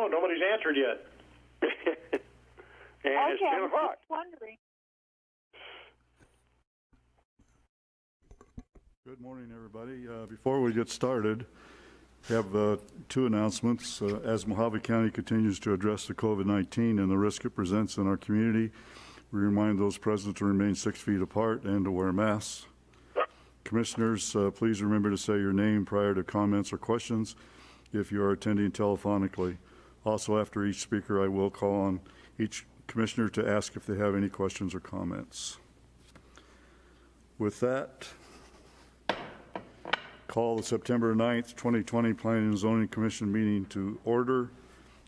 know. Nobody's answered yet. And it's 10 o'clock. Wondering. Good morning, everybody. Before we get started, we have two announcements. As Mojave County continues to address the COVID-19 and the risk it presents in our community, we remind those present to remain 6 feet apart and to wear masks. Commissioners, please remember to say your name prior to comments or questions if you are attending telephonically. Also, after each speaker, I will call on each commissioner to ask if they have any questions or comments. With that, call the September 9th, 2020 Planning and Zoning Commission meeting to order.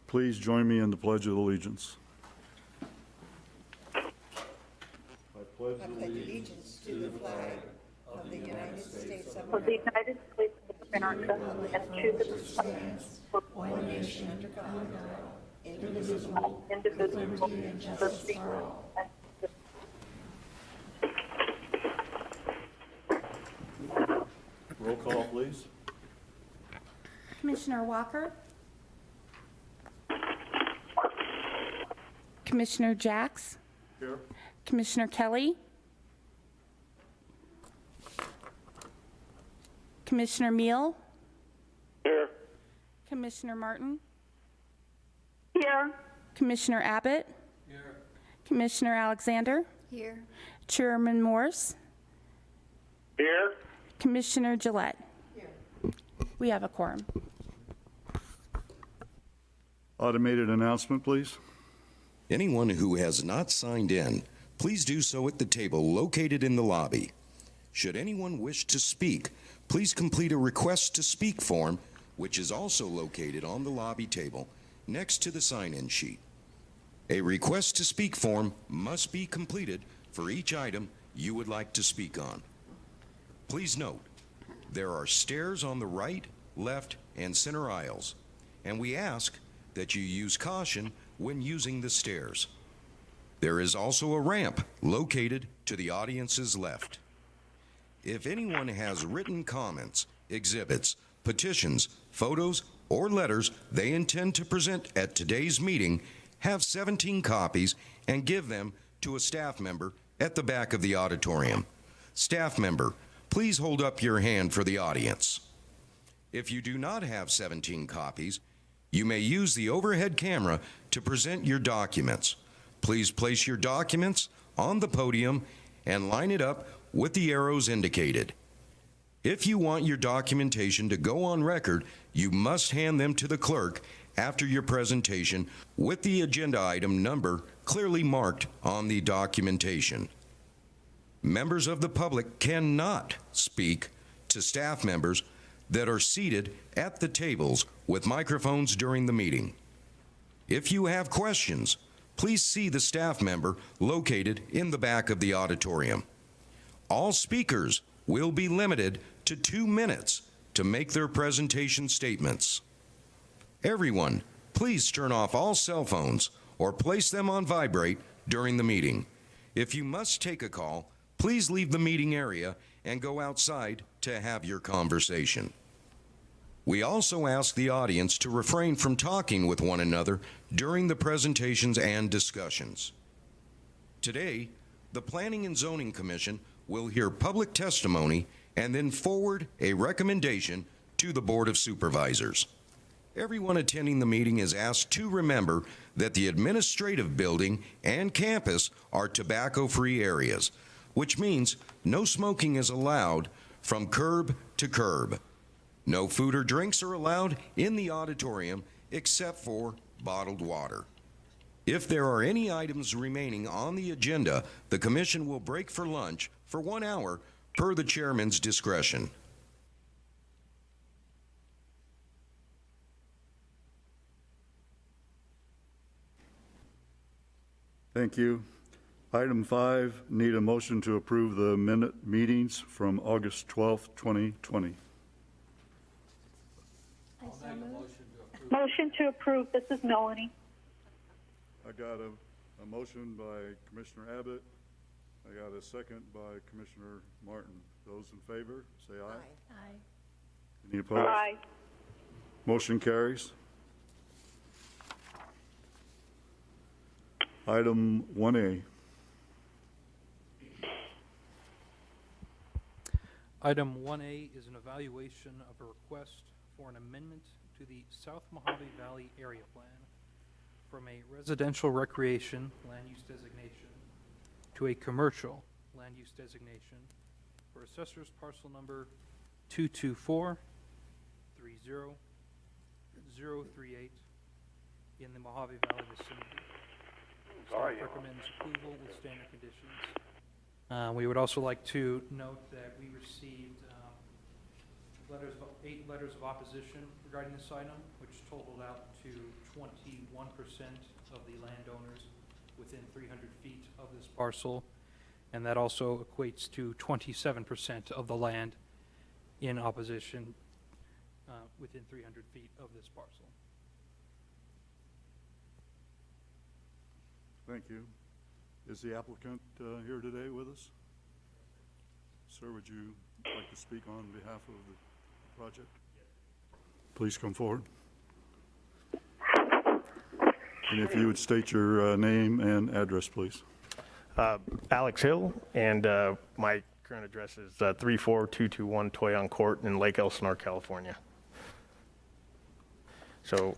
Please join me in the Pledge of Allegiance. I pledge allegiance to the flag of the United States of For the United States of America and to the republic for one nation under God, indivisible, and justice for all. Roll call, please. Commissioner Walker, Commissioner Jacks, Here. Commissioner Kelly, Commissioner Meal, Here. Commissioner Martin, Here. Commissioner Abbott, Commissioner Alexander, Here. Chairman Morse, Here. Commissioner Gillette. We have a quorum. Automated announcement, please. Anyone who has not signed in, please do so at the table located in the lobby. Should anyone wish to speak, please complete a request to speak form, which is also located on the lobby table next to the sign-in sheet. A request to speak form must be completed for each item you would like to speak on. Please note, there are stairs on the right, left, and center aisles, and we ask that you use caution when using the stairs. There is also a ramp located to the audience's left. If anyone has written comments, exhibits, petitions, photos, or letters they intend to present at today's meeting, have 17 copies and give them to a staff member at the back of the auditorium. Staff member, please hold up your hand for the audience. If you do not have 17 copies, you may use the overhead camera to present your documents. Please place your documents on the podium and line it up with the arrows indicated. If you want your documentation to go on record, you must hand them to the clerk after your presentation with the agenda item number clearly marked on the documentation. Members of the public cannot speak to staff members that are seated at the tables with microphones during the meeting. If you have questions, please see the staff member located in the back of the auditorium. All speakers will be limited to 2 minutes to make their presentation statements. Everyone, please turn off all cell phones or place them on vibrate during the meeting. If you must take a call, please leave the meeting area and go outside to have your conversation. We also ask the audience to refrain from talking with one another during the presentations and discussions. Today, the Planning and Zoning Commission will hear public testimony and then forward a recommendation to the Board of Supervisors. Everyone attending the meeting is asked to remember that the administrative building and campus are tobacco-free areas, which means no smoking is allowed from curb to curb. No food or drinks are allowed in the auditorium except for bottled water. If there are any items remaining on the agenda, the Commission will break for lunch for 1 hour per the Chairman's discretion. Thank you. Item 5, need a motion to approve the minute meetings from August 12th, 2020. Motion to approve. This is Melanie. I got a motion by Commissioner Abbott. I got a second by Commissioner Martin. Those in favor, say aye. Aye. Any opposed? Aye. Motion carries. Item 1A. Item 1A is an evaluation of a request for an amendment to the South Mojave Valley Area Plan from a residential recreation land use designation to a commercial land use designation for Assessors Parcel Number 224-30-038 in the Mojave Valley vicinity. Staff recommends approval with standard conditions. We would also like to note that we received 8 letters of opposition regarding this item, which totaled out to 21% of the landowners within 300 feet of this parcel, and that also equates to 27% of the land in opposition within 300 feet of this parcel. Thank you. Is the applicant here today with us? Sir, would you like to speak on behalf of the project? Please come forward. And if you would state your name and address, please. Alex Hill, and my current address is 34221 Toyon Court in Lake Elsinore, California. So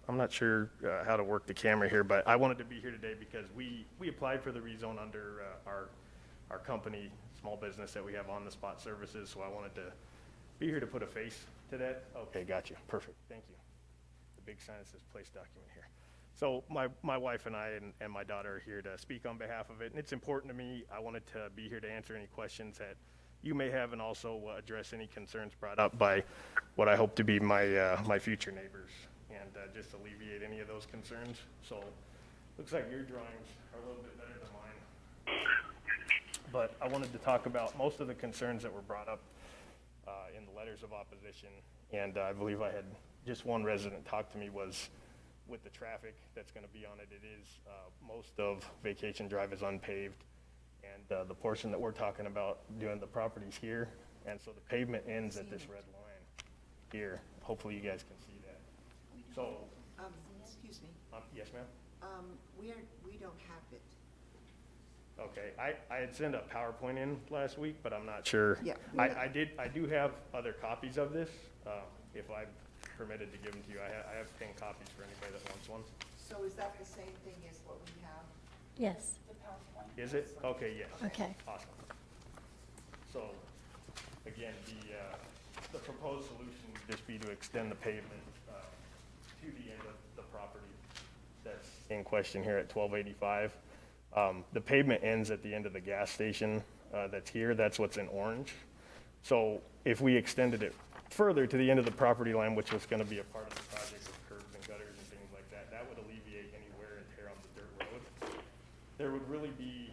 I'm not sure how to work the camera here, but I wanted to be here today because we applied for the rezone under our company, small business that we have on the spot services. So I wanted to be here to put a face to that. Okay, gotcha. Perfect. Thank you. The big sign that says place document here. So my wife and I and my daughter are here to speak on behalf of it, and it's important to me. I wanted to be here to answer any questions that you may have, and also address any concerns brought up by what I hope to be my future neighbors, and just alleviate any of those concerns. So looks like your drawings are a little bit better than mine, but I wanted to talk about most of the concerns that were brought up in the letters of opposition, and I believe I had just one resident talk to me was with the traffic that's going to be on it. It is most of Vacation Drive is unpaved, and the portion that we're talking about doing the properties here, and so the pavement ends at this red line here. Hopefully you guys can see that. So, Excuse me, yes, ma'am. we don't have it. Okay, I had sent a PowerPoint in last week, but I'm not sure. Yeah. I do have other copies of this, if I'm permitted to give them to you. I have 10 copies for anybody that wants one. So is that the same thing as what we have? Yes. Is it? Okay, yes. Okay. Awesome. So, again, the proposed solution would just be to extend the pavement to the end of the property that's in question here at 1285. The pavement ends at the end of the gas station that's here. That's what's in orange. So if we extended it further to the end of the property line, which was going to be a part of the project with curbs and gutters and things like that, that would alleviate any wear and tear on the dirt road. There would really be,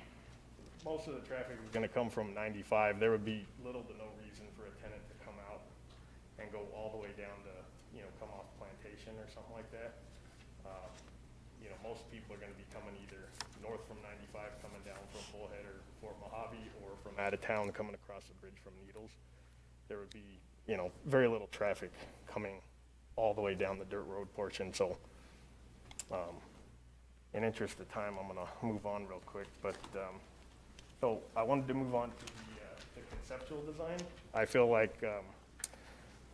most of the traffic is going to come from 95. There would be little to no reason for a tenant to come out and go all the way down to, come off Plantation or something like that. Most people are going to be coming either north from 95, coming down from Bullhead or Fort Mojave, or from out of town coming across the bridge from Needles. There would be, very little traffic coming all the way down the dirt road portion. So, in interest of time, I'm going to move on real quick. But so I wanted to move on to the conceptual design. I feel like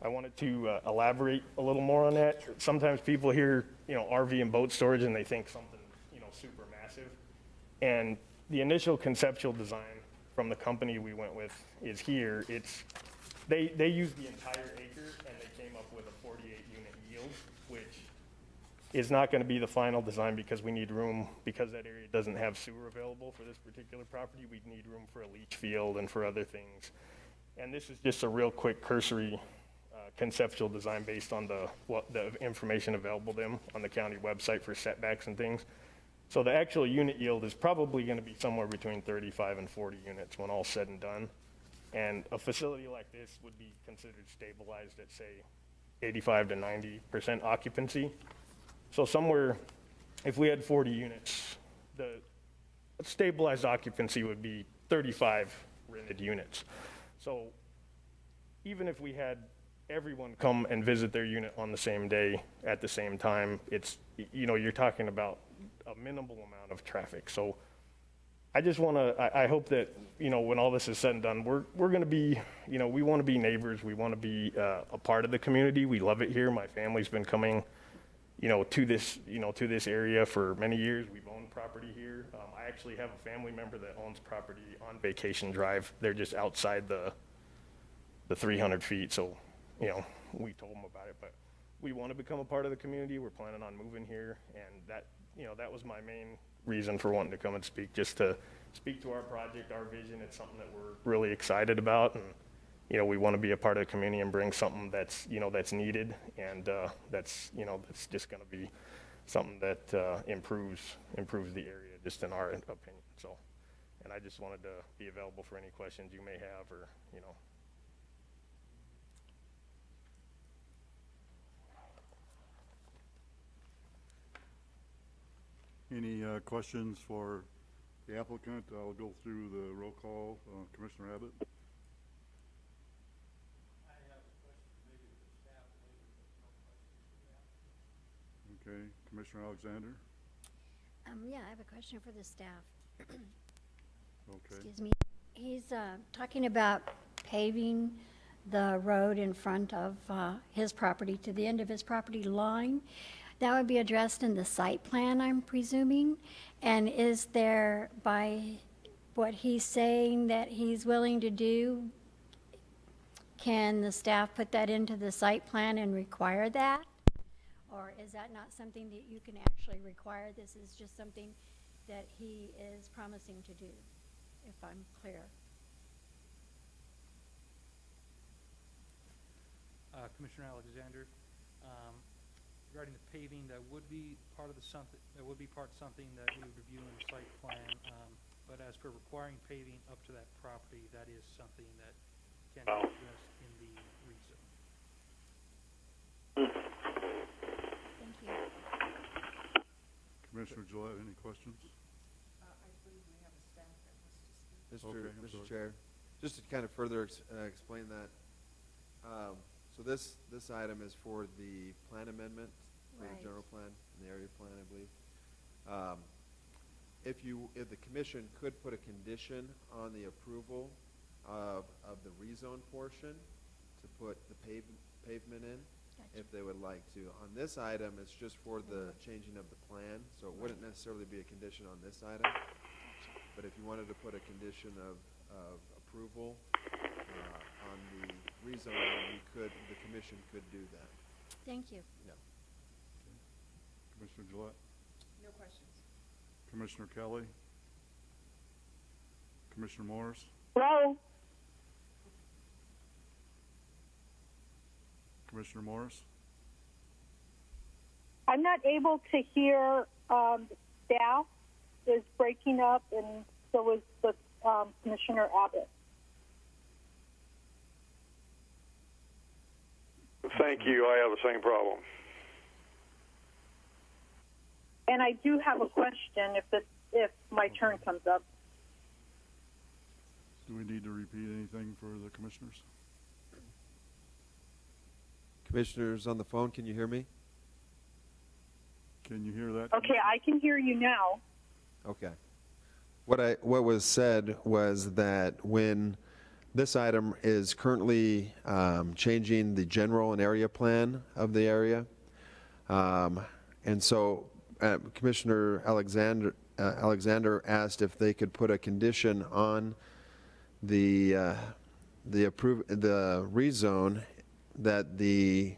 I wanted to elaborate a little more on that. Sometimes people hear, RV and boat storage, and they think something, super massive. And the initial conceptual design from the company we went with is here. They used the entire acre, and they came up with a 48-unit yield, which is not going to be the final design because we need room, because that area doesn't have sewer available for this particular property. We'd need room for a leach field and for other things. And this is just a real quick cursory conceptual design based on the information available to them on the county website for setbacks and things. So the actual unit yield is probably going to be somewhere between 35 and 40 units when all said and done. And a facility like this would be considered stabilized at, say, 85 to 90% occupancy. So somewhere, if we had 40 units, the stabilized occupancy would be 35 rented units. So even if we had everyone come and visit their unit on the same day at the same time, it's, you're talking about a minimal amount of traffic. So I just want to, I hope that, you know, when all this is said and done, we're going to be, you know, we want to be neighbors. We want to be a part of the community. We love it here. My family's been coming, you know, to this area for many years. We've owned property here. I actually have a family member that owns property on Vacation Drive. They're just outside the 300 feet. So, you know, we told them about it, but we want to become a part of the community. We're planning on moving here, and that, you know, that was my main reason for wanting to come and speak, just to speak to our project, our vision. It's something that we're really excited about, and, you know, we want to be a part of the community and bring something that's, you know, that's needed, and that's, you know, that's just going to be something that improves the area, just in our opinion. So, and I just wanted to be available for any questions you may have, or, you know. Any questions for the applicant? I'll go through the roll call. Commissioner Abbott? I have a question maybe to the staff, maybe no questions for that. Okay. Commissioner Alexander? Yeah, I have a question for the staff. Okay. Excuse me. He's talking about paving the road in front of his property to the end of his property line. That would be addressed in the site plan, I'm presuming. And is there, by what he's saying that he's willing to do, can the staff put that into the site plan and require that? Or is that not something that you can actually require? This is just something that he is promising to do, if I'm clear. Commissioner Alexander, regarding the paving, that would be part of something that we would review in the site plan. But as for requiring paving up to that property, that is something that can be addressed in the rezone. Thank you. Commissioner Gillette, any questions? I believe we have a staff that wants to speak. Okay, I'm Mr. sorry. Chair, just to kind of further explain that, so this item is for the plan amendment, for the Right. general plan, and the area plan, I believe. If the commission could put a condition on the approval of the rezone portion to put the pavement in, Gotcha. if they would like to. On this item, it's just for the changing of the plan, so it wouldn't necessarily be a condition on this item. But if you wanted to put a condition of approval on the rezoning, the commission could do that. Thank you. Yeah. Commissioner Gillette? No questions. Commissioner Kelly? Commissioner Morris? Hello? Commissioner Morris? I'm not able to hear staff is breaking up, and so is the Commissioner Abbott. Thank you. I have the same problem. And I do have a question if my turn comes up. Do we need to repeat anything for the commissioners? Commissioners on the phone, can you hear me? Can you hear that? Okay, I can hear you now. Okay. What was said was that when this item is currently changing the general and area plan of the area, and so Commissioner Alexander asked if they could put a condition on the rezone that the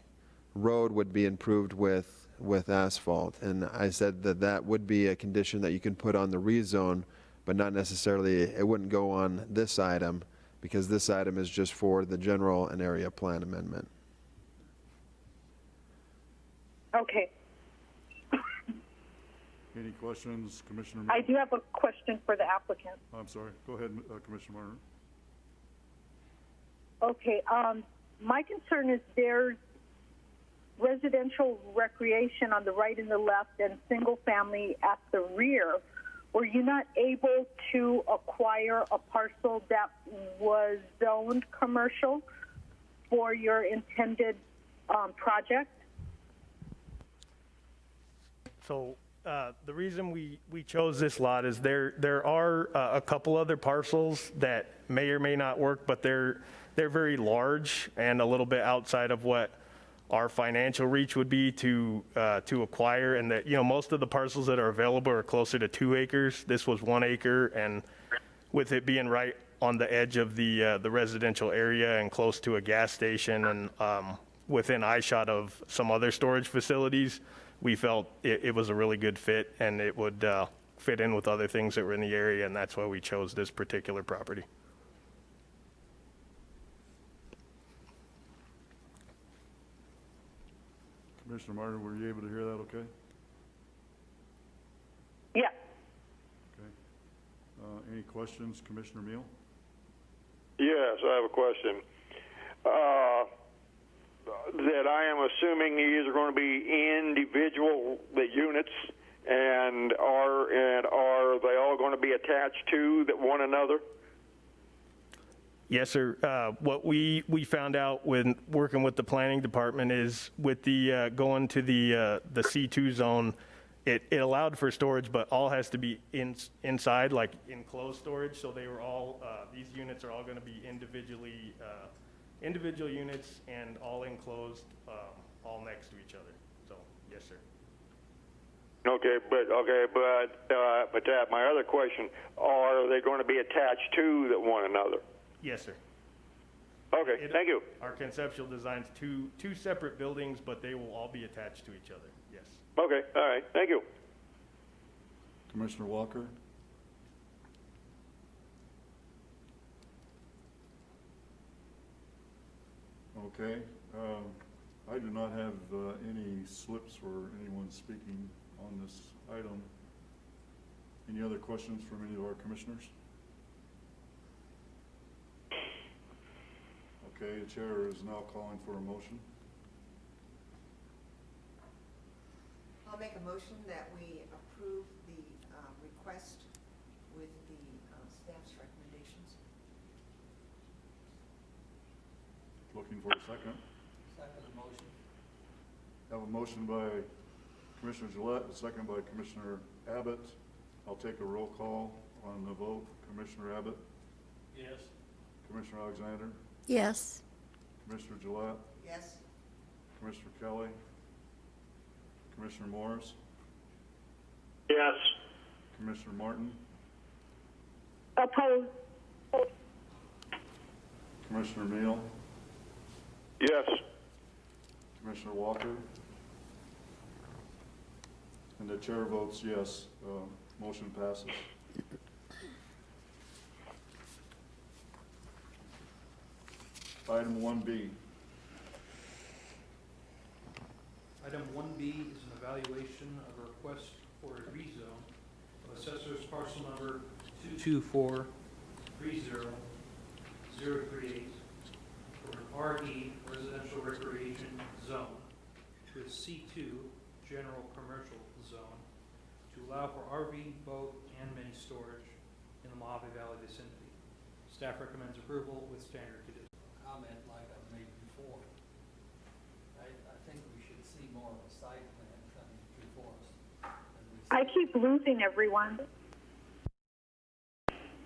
road would be improved with asphalt, and I said that would be a condition that you can put on the rezone, but not necessarily, it wouldn't go on this item, because this item is just for the general and area plan amendment. Okay. Any questions, Commissioner? I do have a question for the applicant. I'm sorry. Go ahead, Commissioner Martin. Okay, my concern is there's residential recreation on the right and the left and single family at the rear. Were you not able to acquire a parcel that was zoned commercial for your intended project? So The reason we chose this lot is there are a couple other parcels that may or may not work, but they're very large and a little bit outside of what our financial reach would be to acquire. And that, most of the parcels that are available are closer to 2 acres. This was 1 acre, and with it being right on the edge of the residential area and close to a gas station and within eyeshot of some other storage facilities, we felt it was a really good fit, and it would fit in with other things that were in the area, and that's why we chose this particular property. Commissioner Martin, were you able to hear that okay? Yeah. Okay. Any questions, Commissioner Meal? Yes, I have a question. That I am assuming these are going to be individual units, and are they all going to be attached to one another? Yes, sir. What we found out when working with the planning department is with the going to the C2 zone, it allowed for storage, but all has to be inside, like enclosed storage. So they were all these units are all going to be individual units and all enclosed, all next to each other. So yes, sir. Okay, but my other question: are they going to be attached to one another? Yes, sir. Okay, thank you. Our conceptual design's two separate buildings, but they will all be attached to each other. Yes. Okay, all right, thank you. Commissioner Walker? Okay. I do not have any slips for anyone speaking on this item. Any other questions from any of our commissioners? Okay, the chair is now calling for a motion. I'll make a motion that we approve the request with the staff's recommendations. Looking for a second. Second motion. Have a motion by Commissioner Gillette, a second by Commissioner Abbott. I'll take a roll call on the vote. Commissioner Abbott? Yes. Commissioner Alexander? Yes. Commissioner Gillette? Yes. Commissioner Kelly? Commissioner Morris? Yes. Commissioner Martin? Opposed? Commissioner Meal? Yes. Commissioner Walker? And the chair votes yes. Motion passes. Item 1B. Item 1B is an evaluation of a request for a rezone of Assessors parcel number 2243038 for an RE residential recreation zone to a C2 general commercial zone to allow for RV, boat, and mini storage in the Mojave Valley vicinity. Staff recommends approval with standard conditions. Comment like I've made before. I think we should see more of a site plan coming before us. I keep losing everyone.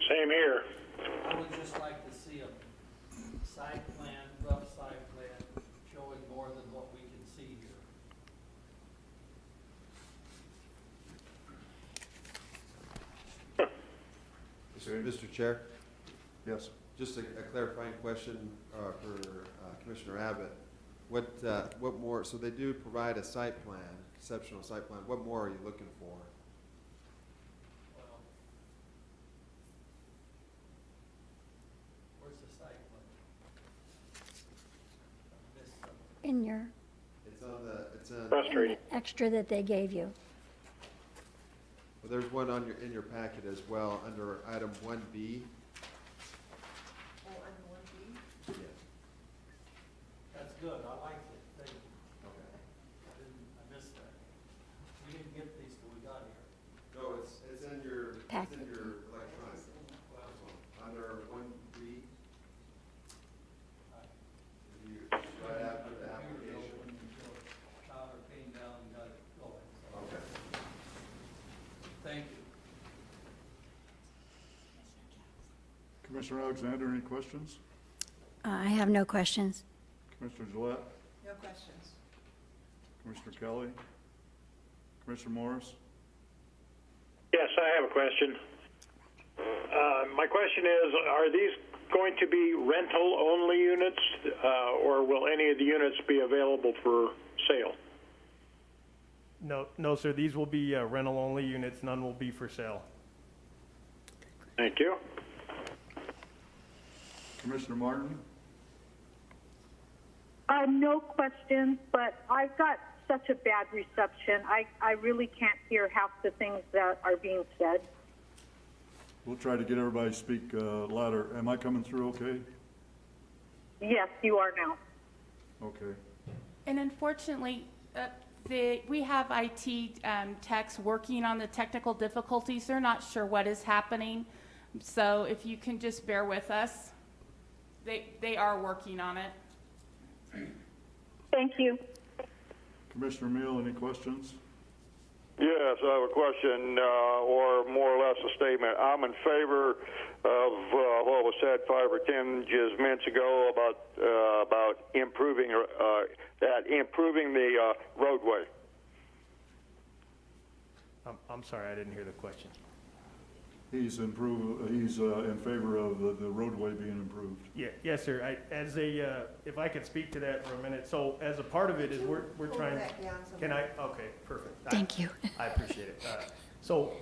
Same here. I would just like to see a site plan, rough site plan, showing more than what we can see here. Mr. Chair, Yes. just a clarifying question for Commissioner Abbott. What more, so they do provide a site plan, conceptual site plan. What more are you looking for? Well, where's the site plan? I missed something. In your It's on, Frustrating. extra that they gave you. well, there's one in your packet as well, under item 1B. Oh, under 1B? Yes. That's good, I like it, thank you. Okay. I missed that. We didn't get these till we got here. No, it's in your, Packet. it's in your electronic. Under 1B. Right after the application. Tyler came down and got it going. Okay. Commissioner Alexander, any questions? I have no questions. Commissioner Gillette? No questions. Commissioner Kelly? Commissioner Morris? Yes, I have a question. My question is, are these going to be rental-only units, or will any of the units be available for sale? No, sir, these will be rental-only units, none will be for sale. Thank you. Commissioner Martin? No questions, but I've got such a bad reception. I really can't hear half the things that are being said. We'll try to get everybody to speak louder. Am I coming through okay? Yes, you are now. Okay. And unfortunately, we have IT techs working on the technical difficulties. They're not sure what is happening. So if you can just bear with us, they are working on it. Thank you. Commissioner Meal, any questions? Yes, I have a question, or more or less a statement. I'm in favor of what was said 5 or 10 just minutes ago about improving the roadway. I'm sorry, I didn't hear the question. He's in favor of the roadway being improved. Yeah, yes, sir. If I could speak to that for a minute. So as a part of it is we're trying. that down some Can I? Okay, perfect. Thank you. I appreciate it. So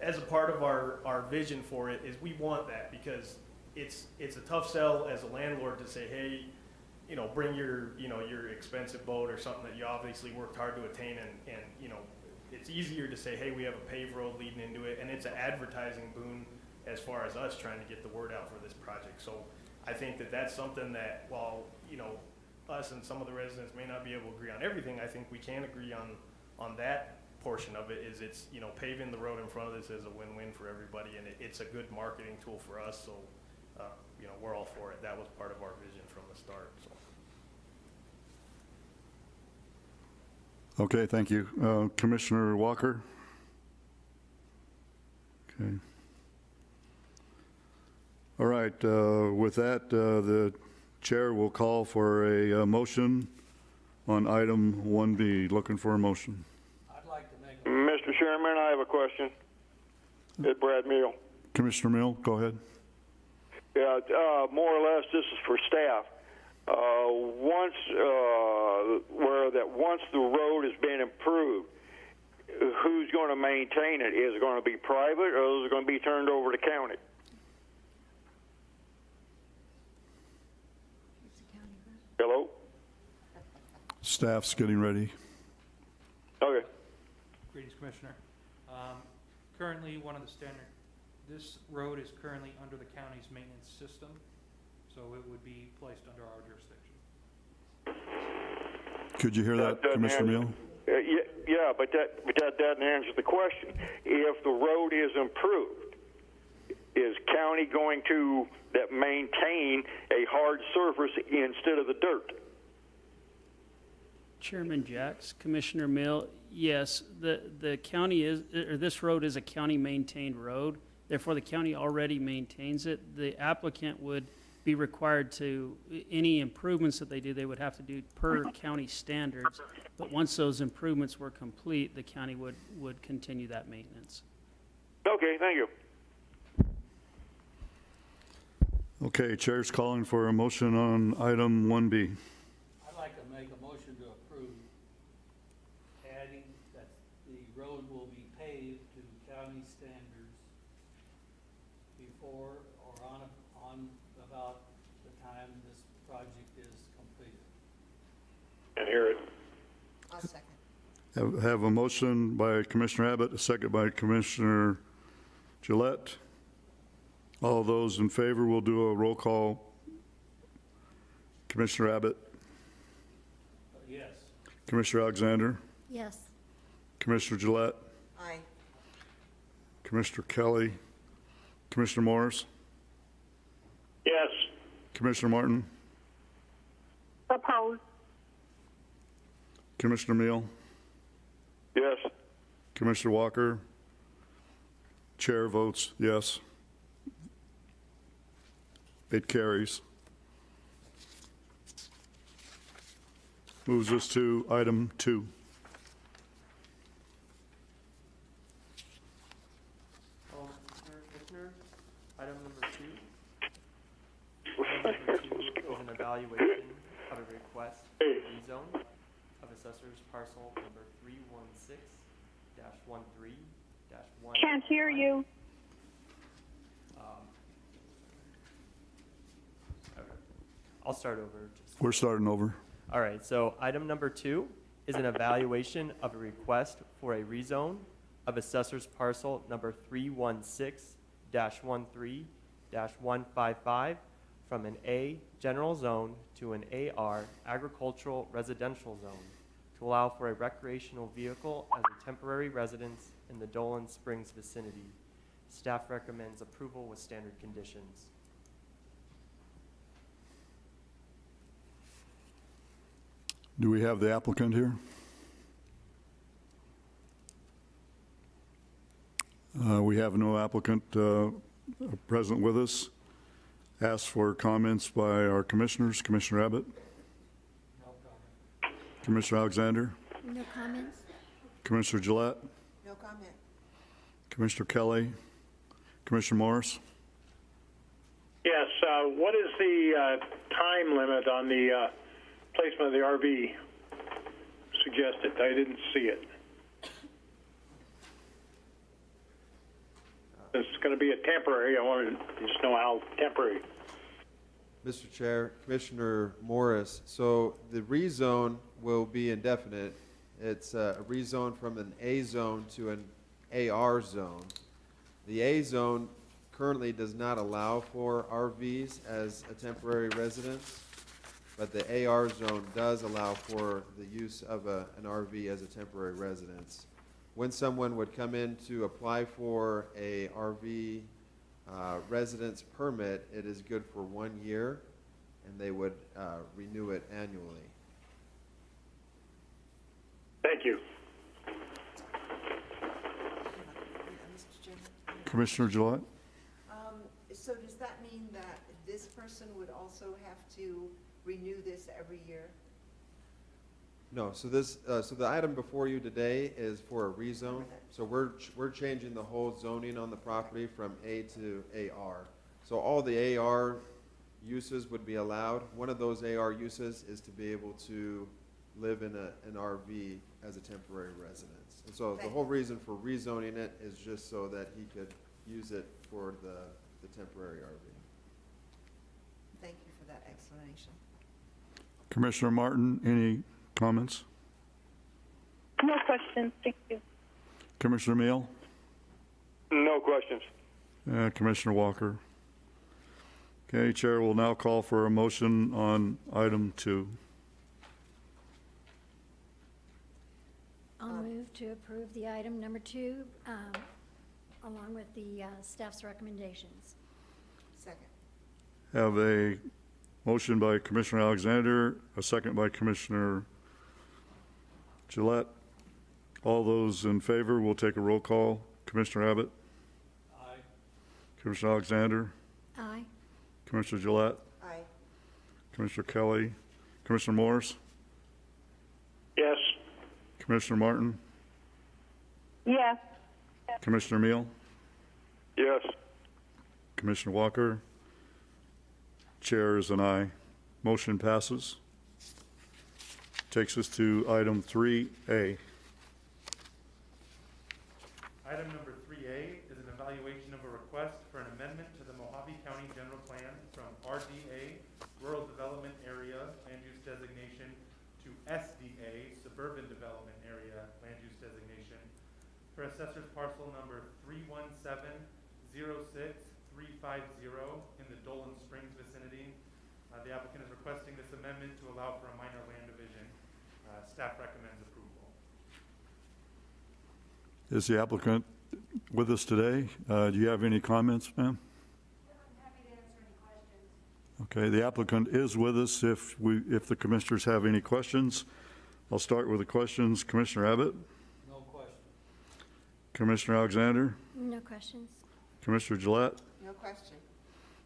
as a part of our vision for it is we want that because it's a tough sell as a landlord to say, hey, bring your expensive boat or something that you obviously worked hard to attain and it's easier to say, hey, we have a paved road leading into it, and it's an advertising boon as far as us trying to get the word out for this project. So I think that that's something that while, us and some of the residents may not be able to agree on everything, I think we can agree on that portion of it is it's, paving the road in front of this is a win-win for everybody, and it's a good marketing tool for us. So, we're all for it. That was part of our vision from the start, so. Okay, thank you. Commissioner Walker? Okay. All right, with that, the chair will call for a motion on item 1B. Looking for a motion. I'd like to make Mr. Chairman, I have a question. It's Brad Meal. Commissioner Mill, go ahead. Yeah, more or less, this is for staff. Once the road has been improved, who's going to maintain it? Is it going to be private, or is it going to be turned over to county? Hello? Staff's getting ready. Okay. Greetings, Commissioner. Currently, this road is currently under the county's maintenance system, so it would be placed under our jurisdiction. Could you hear that, Commissioner Mill? Yeah, but that doesn't answer the question. If the road is improved, is county going to maintain a hard surface instead of the dirt? Chairman Jacks, Commissioner Mill, yes, the county this road is a county-maintained road. Therefore, the county already maintains it. The applicant would be required to, any improvements that they do, they would have to do per county standards. But once those improvements were complete, the county would continue that maintenance. Okay, thank you. Okay, chair's calling for a motion on item 1B. I'd like to make a motion to approve adding that the road will be paved to county standards before or on about the time this project is completed. And hear it. I'll second. Have a motion by Commissioner Abbott, a second by Commissioner Gillette. All those in favor, will do a roll call. Commissioner Abbott? Yes. Commissioner Alexander? Yes. Commissioner Gillette? Aye. Commissioner Kelly? Commissioner Morris? Yes. Commissioner Martin? Opposed. Commissioner Meal? Yes. Commissioner Walker? Chair votes yes. It carries. Moves us to item 2. Commissioner, item number 2. Item number 2 is an evaluation of a request for a rezone of Assessors Parcel number 316-13-1. Can't hear you. I'll start over. We're starting over. All right, so item number 2 is an evaluation of a request for a rezone of Assessors Parcel number 316-13-155 from an A general zone to an AR agricultural residential zone to allow for a recreational vehicle as a temporary residence in the Dolan Springs vicinity. Staff recommends approval with standard conditions. Do we have the applicant here? We have no applicant present with us. Ask for comments by our commissioners. Commissioner Abbott? No comment. Commissioner Alexander? No comments? Commissioner Gillette? No comment. Commissioner Kelly? Commissioner Morris? Yes, what is the time limit on the placement of the RV suggested? I didn't see it. It's going to be a temporary. I wanted to just know how temporary. Mr. Chair, Commissioner Morris, so the rezone will be indefinite. It's a rezone from an A zone to an AR zone. The A zone currently does not allow for RVs as a temporary residence, but the AR zone does allow for the use of an RV as a temporary residence. When someone would come in to apply for a RV residence permit, it is good for 1 year, and they would renew it annually. Thank you. Mr. Chairman? Commissioner Gillette? So does that mean that this person would also have to renew this every year? No, so this, so the item before you today is for a rezone. So we're changing the whole zoning on the property from A to AR. So all the AR uses would be allowed. One of those AR uses is to be able to live in an RV as a temporary residence. And so the whole reason for rezoning it is just so that he could use it for the temporary RV. Thank you for that explanation. Commissioner Martin, any comments? No questions. Thank you. Commissioner Meal? No questions. Commissioner Walker? Okay, Chair will now call for a motion on item 2. I'll move to approve the item number 2, along with the staff's recommendations. Second. Have a motion by Commissioner Alexander, a second by Commissioner Gillette. All those in favor, we'll take a roll call. Commissioner Abbott? Aye. Commissioner Alexander? Aye. Commissioner Gillette? Aye. Commissioner Kelly? Commissioner Morris? Yes. Commissioner Martin? Yes. Commissioner Meal? Yes. Commissioner Walker? Chair is an aye. Motion passes. Takes us to item 3A. Item number 3A is an evaluation of a request for an amendment to the Mojave County General Plan from RDA, Rural Development Area, Land Use Designation, to SDA, Suburban Development Area, Land Use Designation, for Assessors Parcel number 317-06350 in the Dolan Springs vicinity. The applicant is requesting this amendment to allow for a minor land division. Staff recommends approval. Is the applicant with us today? Do you have any comments, ma'am? I'm happy to answer any questions. Okay, the applicant is with us. If the commissioners have any questions, I'll start with the questions. Commissioner Abbott? No question. Commissioner Alexander? No questions. Commissioner Gillette? No question.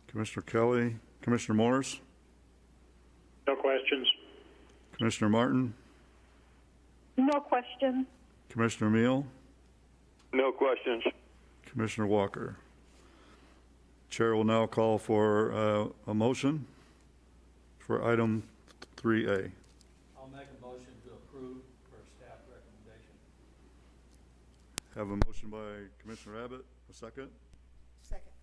Commissioner Kelly? Commissioner Morris, No questions. Commissioner Martin, No questions. Commissioner Meal, No questions. Commissioner Walker. Chair will now call for a motion for item 3A. I'll make a motion to approve for staff recommendation. Have a motion by Commissioner Abbott, a second. Second.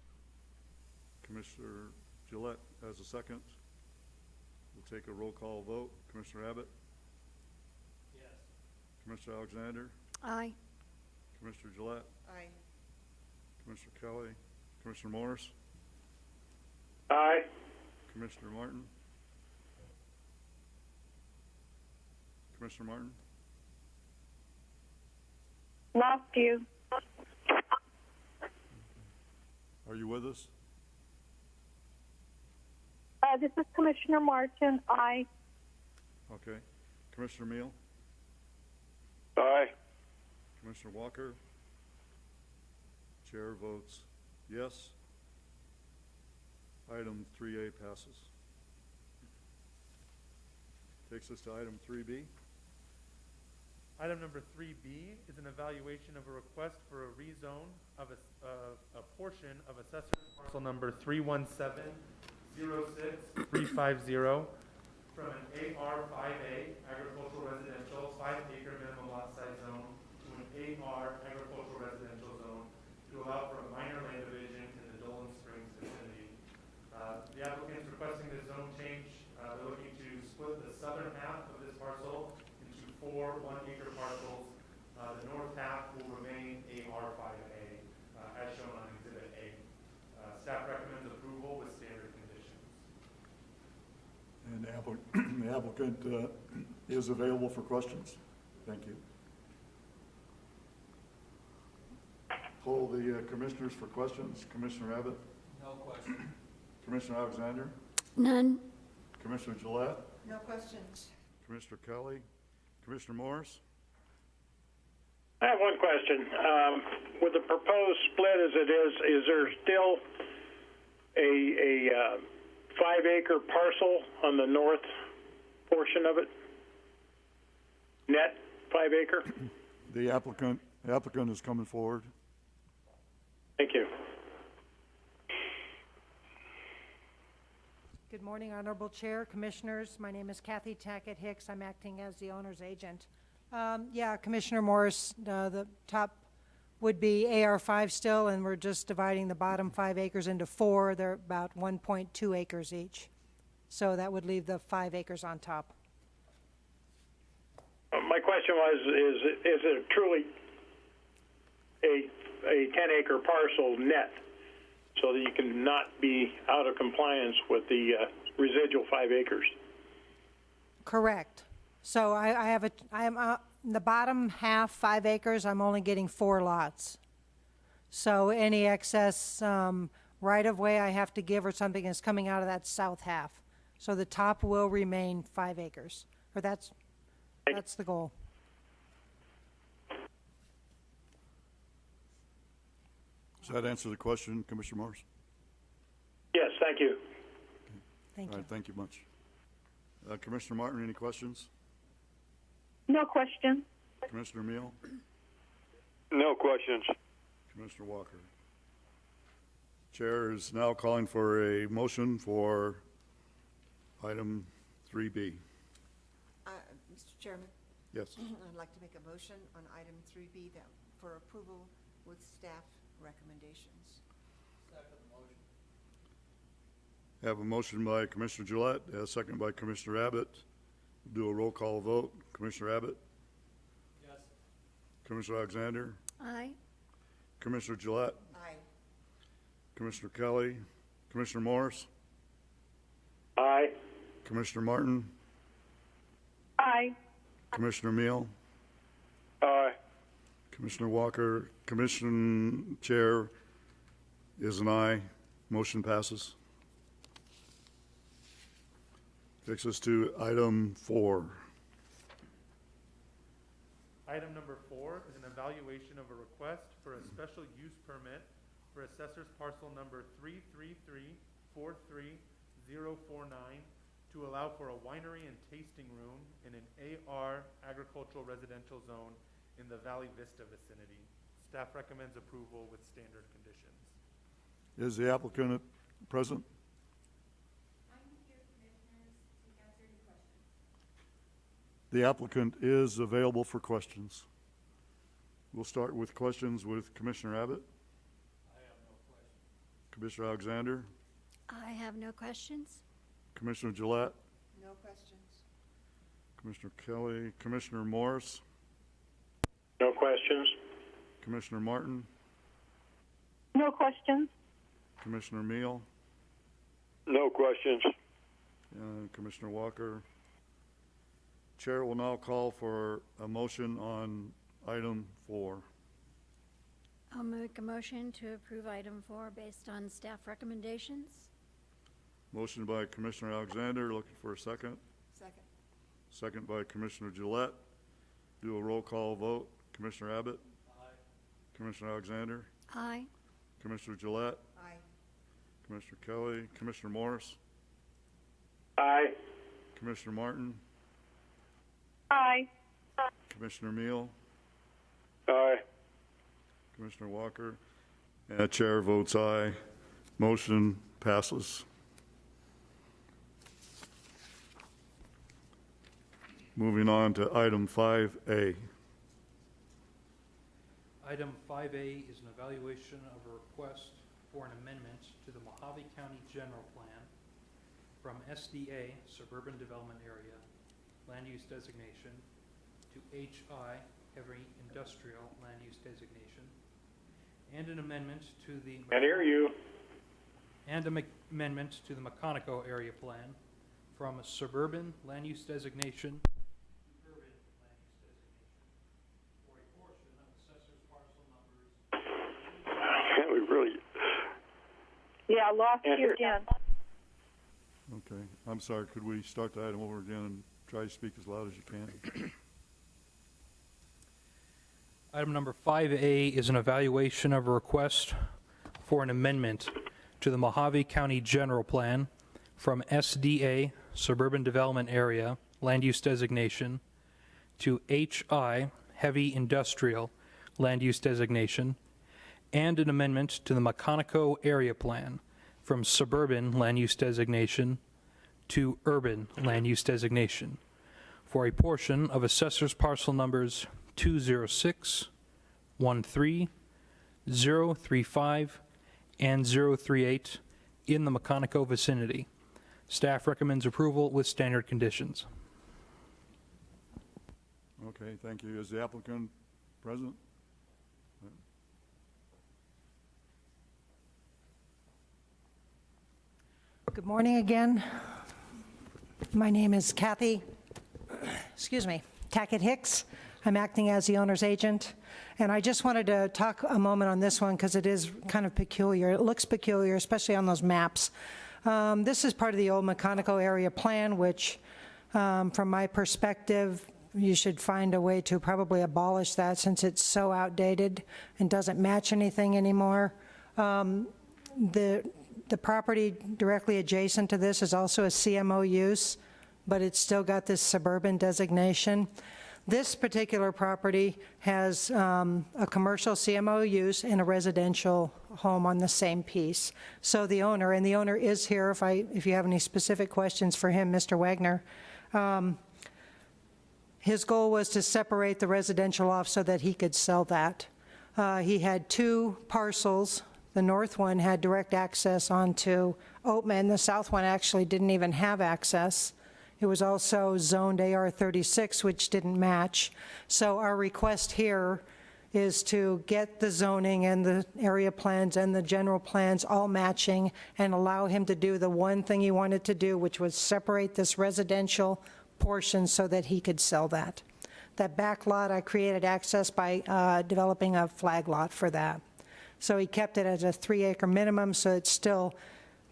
Commissioner Gillette has a second. We'll take a roll call vote. Commissioner Abbott, Yes. Commissioner Alexander, Aye. Commissioner Gillette, Aye. Commissioner Kelly, Commissioner Morris, Aye. Commissioner Martin. Commissioner Martin? Lost you. Are you with us? This is Commissioner Martin. Aye. Okay. Commissioner Meal? Aye. Commissioner Walker? Chair votes yes. Item 3A passes. Takes us to item 3B. Item number 3B is an evaluation of a request for a rezone of a portion of Assessors Parcel number 317-06350 from an AR5A agricultural residential 5-acre minimum lot size zone to an AR agricultural residential zone to allow for a minor land division in the Dolan Springs vicinity. The applicant's requesting this zone change. They're looking to split the southern half of this parcel into 4 1-acre parcels. The north half will remain AR5A, as shown on Exhibit A. Staff recommends approval with standard conditions. And the applicant is available for questions. Thank you. Poll the commissioners for questions. Commissioner Abbott? No question. Commissioner Alexander? None. Commissioner Gillette? No questions. Commissioner Kelly? Commissioner Morris? I have one question. With the proposed split as it is there still a 5-acre parcel on the north portion of it? Net 5-acre? The applicant is coming forward. Thank you. Good morning, Honorable Chair, Commissioners. My name is Kathy Tackett Hicks. I'm acting as the owner's agent. Yeah, Commissioner Morris, the top would be AR5 still, and we're just dividing the bottom 5 acres into 4. They're about 1.2 acres each. So that would leave the 5 acres on top. My question was, is it truly a 10-acre parcel net so that you can not be out of compliance with the residual 5 acres? Correct. So I am the bottom half, 5 acres, I'm only getting 4 lots. So any excess right-of-way I have to give or something is coming out of that south half. So the top will remain 5 acres, or that's the goal. Does that answer the question, Commissioner Morris? Yes, thank you. Thank All you. right, thank you much. Commissioner Martin, any questions? No question. Commissioner Meal? No questions. Commissioner Walker? Chair is now calling for a motion for item 3B. Mr. Chairman? Yes. I'd like to make a motion on item 3B for approval with staff recommendations. Second motion. Have a motion by Commissioner Gillette, a second by Commissioner Abbott. Do a roll call vote. Commissioner Abbott? Yes. Commissioner Alexander? Aye. Commissioner Gillette? Aye. Commissioner Kelly? Commissioner Morris? Aye. Commissioner Martin? Aye. Commissioner Meal? Aye. Commissioner Walker? Commission Chair is an aye. Motion passes. Takes us to item 4. Item number 4 is an evaluation of a request for a special use permit for Assessors Parcel number 3334300 to allow for a winery and tasting room in an AR agricultural residential zone in the Valley Vista vicinity. Staff recommends approval with standard conditions. Is the applicant present? I'm here, Commissioners, to answer any questions. The applicant is available for questions. We'll start with questions with Commissioner Abbott. I have no question. Commissioner Alexander, I have no questions. Commissioner Gillette, No questions. Commissioner Kelly, Commissioner Morris, No questions. Commissioner Martin, No questions. Commissioner Meal, No questions. and Commissioner Walker. Chair will now call for a motion on item 4. I'll make a motion to approve item 4 based on staff recommendations. Motion by Commissioner Alexander, looking for a second. Second. Second by Commissioner Gillette. Do a roll call vote. Commissioner Abbott, Aye. Commissioner Alexander, Aye. Commissioner Gillette, Aye. Commissioner Kelly, Commissioner Morris, Aye. Commissioner Martin, Aye. Commissioner Meal, Aye. Commissioner Walker, and the chair votes aye. Motion passes. Moving on to item 5A. Item 5A is an evaluation of a request for an amendment to the Mojave County General Plan from SDA, Suburban Development Area, Land Use Designation, to HI, Heavy Industrial Land Use Designation, and an amendment to the... Can't hear you. And an amendment to the Moconico Area Plan from a Suburban Land Use Designation to Urban Land Use Designation for a portion of Assessors Parcel numbers. We really. Yeah, I lost Can't you hear. again. Okay, I'm sorry, could we start the item over again and try to speak as loud as you can? Item number 5A is an evaluation of a request for an amendment to the Mojave County General Plan from SDA, Suburban Development Area, Land Use Designation, to HI, Heavy Industrial Land Use Designation, and an amendment to the Moconico Area Plan from Suburban Land Use Designation to Urban Land Use Designation for a portion of Assessors Parcel numbers 206, 13, 035, and 038 in the Moconico vicinity. Staff recommends approval with standard conditions. Okay, thank you. Is the applicant present? Good morning again. My name is Kathy, Tackett Hicks. I'm acting as the owner's agent. And I just wanted to talk a moment on this one because it is kind of peculiar. It looks peculiar, especially on those maps. This is part of the old Moconico area plan, which, from my perspective, you should find a way to probably abolish that since it's so outdated and doesn't match anything anymore. The property directly adjacent to this is also a CMO use, but it's still got this suburban designation. This particular property has a commercial CMO use and a residential home on the same piece. So the owner is here if you have any specific questions for him, Mr. Wagner. His goal was to separate the residential off so that he could sell that. He had 2 parcels. The north one had direct access onto Oatman. The south one actually didn't even have access. It was also zoned AR 36, which didn't match. So our request here is to get the zoning and the area plans and the general plans all matching and allow him to do the one thing he wanted to do, which was separate this residential portion so that he could sell that. That back lot, I created access by developing a flag lot for that. So he kept it as a 3-acre minimum, so it's still,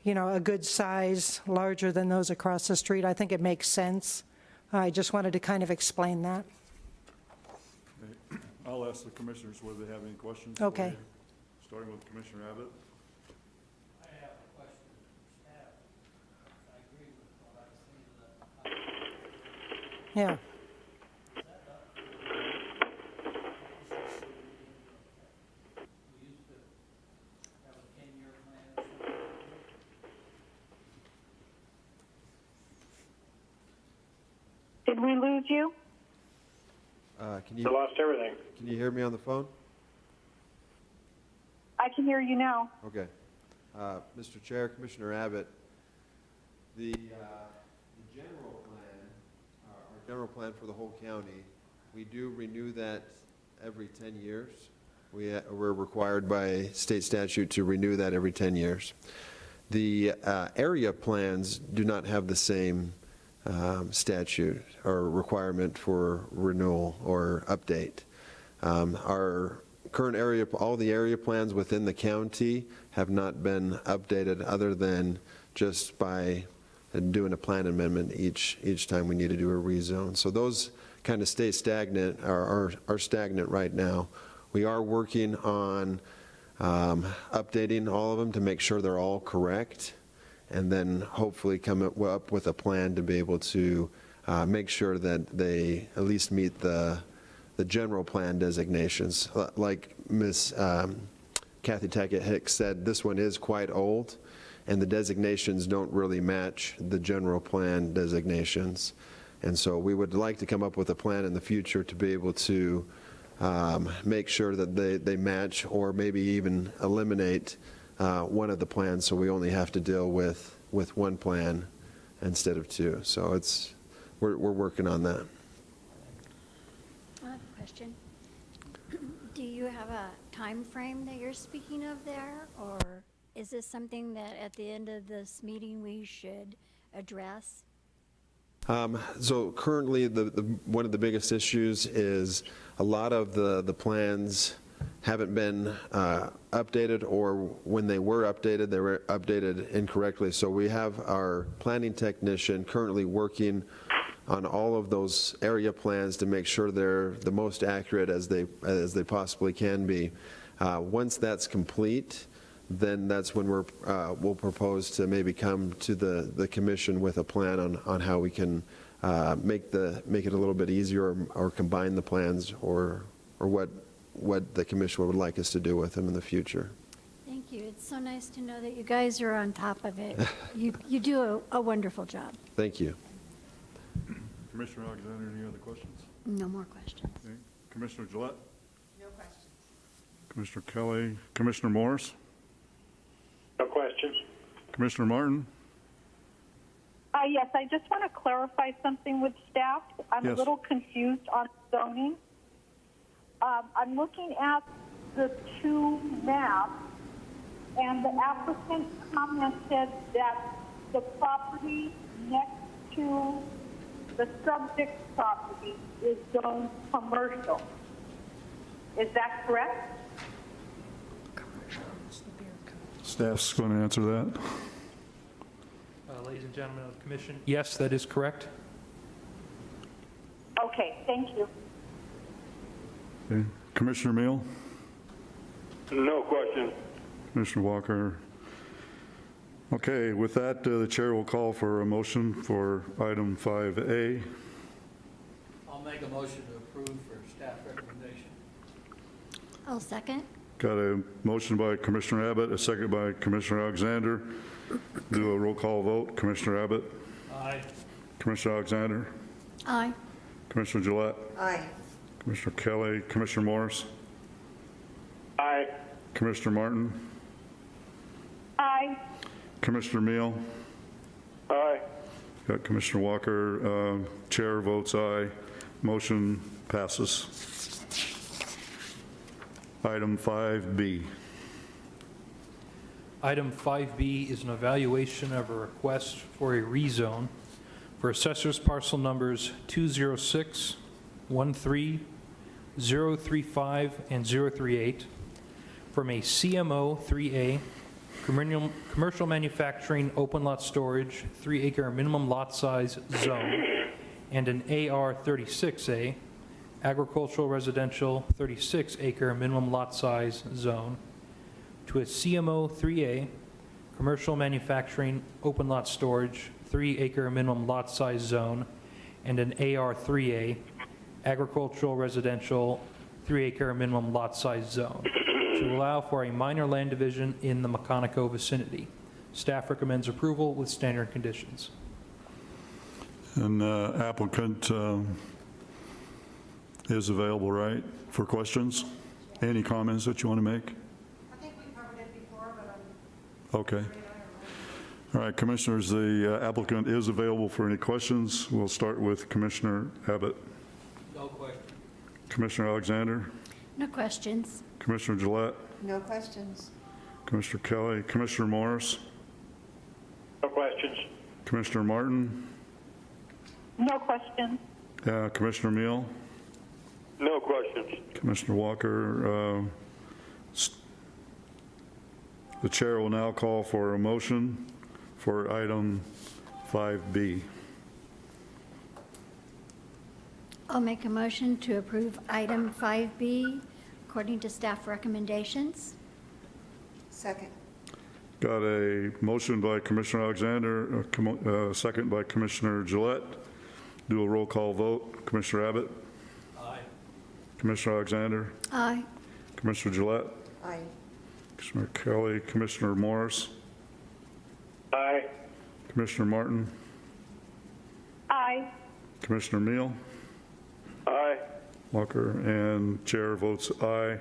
a good size, larger than those across the street. I think it makes sense. I just wanted to kind of explain that. Okay. I'll ask the commissioners whether they have any questions. Okay. for you, starting with Commissioner Abbott. I have a question for staff. Yeah. We used to have a 10-year plan or something. Did we lose you? Can I you, lost everything. can you hear me on the phone? I can hear you now. Okay. Mr. Chair, Commissioner Abbott, the general plan, our general plan for the whole county, we do renew that every 10 years. We're required by state statute to renew that every 10 years. The area plans do not have the same statute or requirement for renewal or update. Our current area, all the area plans within the county have not been updated other than just by doing a plan amendment each time we need to do a rezone. So those kind of stay stagnant, are stagnant right now. We are working on updating all of them to make sure they're all correct, and then hopefully come up with a plan to be able to make sure that they at least meet the general plan designations. Like Ms. Kathy Tackett-Hicks said, this one is quite old, and the designations don't really match the general plan designations. And so we would like to come up with a plan in the future to be able to make sure that they match, or maybe even eliminate one of the plans, so we only have to deal with one plan instead of two. So we're working on that. I have a question. Do you have a time frame that you're speaking of there, or is this something that at the end of this meeting we should address? So currently, one of the biggest issues is a lot of the plans haven't been updated, or when they were updated, they were updated incorrectly. So we have our planning technician currently working on all of those area plans to make sure they're the most accurate as they possibly can be. Once that's complete, then that's when we'll propose to maybe come to the commission with a plan on how we can make it a little bit easier, or combine the plans, or what the commission would like us to do with them in the future. Thank you. It's so nice to know that you guys are on top of it. You do a wonderful job. Thank you. Commissioner Alexander, any other questions? No more questions. Okay. Commissioner Gillette? No questions. Commissioner Kelly? Commissioner Morris? No questions. Commissioner Martin? Yes, I just want to clarify something with staff. I'm Yes. a little confused on zoning. I'm looking at the two maps, and the applicant commented that the property next to the subject property is zoned commercial. Is that correct? Staff's going to answer that. Ladies and gentlemen of the commission, yes, that is correct. Okay, thank you. Okay. Commissioner Meal? No question. Commissioner Walker? Okay, with that, the chair will call for a motion for item 5A. I'll make a motion to approve for staff recommendation. I'll second. Got a motion by Commissioner Abbott, a second by Commissioner Alexander. Do a roll call vote. Commissioner Abbott? Aye. Commissioner Alexander? Aye. Commissioner Gillette? Aye. Commissioner Kelly? Commissioner Morris? Aye. Commissioner Martin? Aye. Commissioner Meal? Aye. Got Commissioner Walker. Chair votes aye. Motion passes. Item 5B. Item 5B is an evaluation of a request for a rezone for Assessors parcel numbers 206, 13, 035, and 038 from a CMO 3A, commercial manufacturing open lot storage, 3-acre minimum lot size zone, and an AR 36A, agricultural residential 36-acre minimum lot size zone, to a CMO 3A, commercial manufacturing open lot storage, 3-acre minimum lot size zone, and an AR 3A, agricultural residential 3-acre minimum lot size zone, to allow for a minor land division in the Mechanico vicinity. Staff recommends approval with standard conditions. And applicant is available, right, for questions? Any comments that you want to make? I think we covered it before, but Okay. All right, Commissioners, the applicant is available for any questions. We'll start with Commissioner Abbott. No question. Commissioner Alexander, No questions. Commissioner Gillette, No questions. Commissioner Kelly, Commissioner Morris, No questions. Commissioner Martin, No question. Commissioner Meal, No questions. Commissioner Walker. The chair will now call for a motion for item 5B. I'll make a motion to approve item 5B according to staff recommendations. Second. Got a motion by Commissioner Alexander, second by Commissioner Gillette. Do a roll call vote. Commissioner Abbott? Aye. Commissioner Alexander? Aye. Commissioner Gillette? Aye. Commissioner Kelly? Commissioner Morris? Aye. Commissioner Martin? Aye. Commissioner Meal? Aye. Walker? And chair votes aye.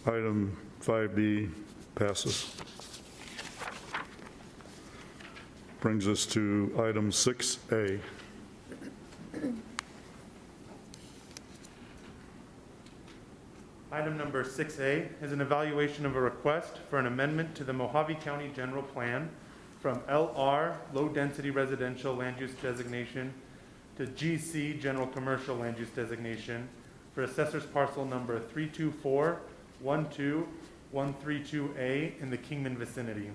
Item 5B passes. Brings us to item 6A. Item number 6A is an evaluation of a request for an amendment to the Mojave County General Plan from LR, Low Density Residential Land Use Designation, to GC, General Commercial Land Use Designation, for Assessors Parcel number 324-12132A in the Kingman vicinity.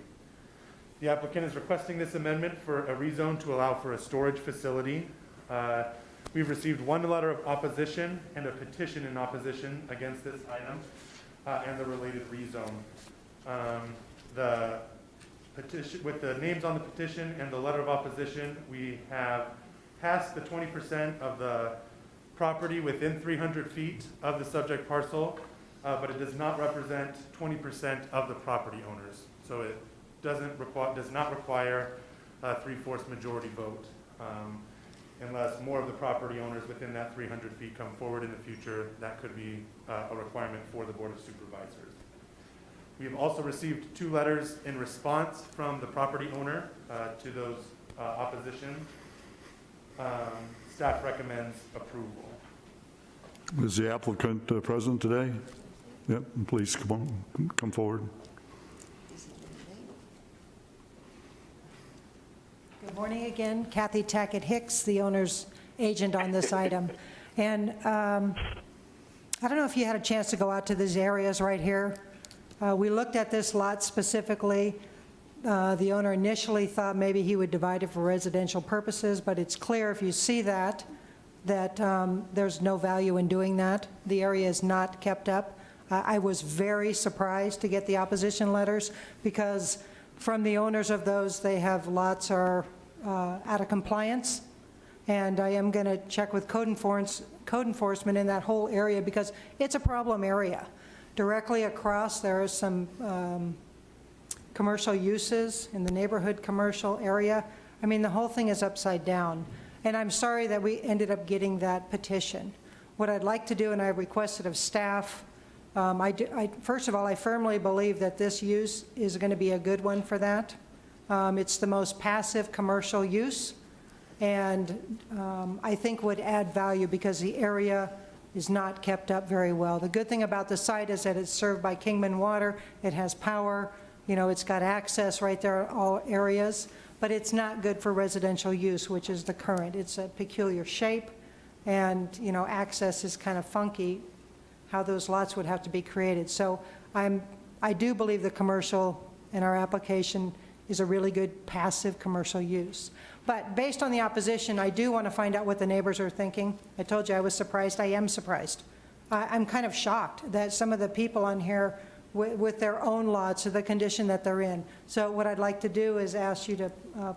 The applicant is requesting this amendment for a rezone to allow for a storage facility. We've received one letter of opposition and a petition in opposition against this item and the related rezone. The petition, with the names on the petition and the letter of opposition, we have passed the 20% of the property within 300 feet of the subject parcel, but it does not represent 20% of the property owners. So it does not require a 3/4 majority vote. Unless more of the property owners within that 300 feet come forward in the future, that could be a requirement for the Board of Supervisors. We have also received 2 letters in response from the property owner to those opposition. Staff recommends approval. Is the applicant present today? Yep, please come forward. Good morning again. Kathy Tackett Hicks, the owner's agent on this item. And I don't know if you had a chance to go out to these areas right here. We looked at this lot specifically. The owner initially thought maybe he would divide it for residential purposes, but it's clear if you see that there's no value in doing that. The area is not kept up. I was very surprised to get the opposition letters because from the owners of those, they have lots are out of compliance. And I am going to check with code enforcement in that whole area because it's a problem area. Directly across, there are some commercial uses in the neighborhood commercial area. I mean, the whole thing is upside down. And I'm sorry that we ended up getting that petition. What I'd like to do, and I requested of staff, first of all, I firmly believe that this use is going to be a good one for that. It's the most passive commercial use, and I think would add value because the area is not kept up very well. The good thing about the site is that it's served by Kingman Water. It has power. You know, it's got access right there in all areas, but it's not good for residential use, which is the current. It's a peculiar shape, and, you know, access is kind of funky, how those lots would have to be created. So I do believe the commercial in our application is a really good passive commercial use. But based on the opposition, I do want to find out what the neighbors are thinking. I told you I was surprised. I am surprised. I'm kind of shocked that some of the people on here with their own lots are the condition that they're in. So what I'd like to do is ask you to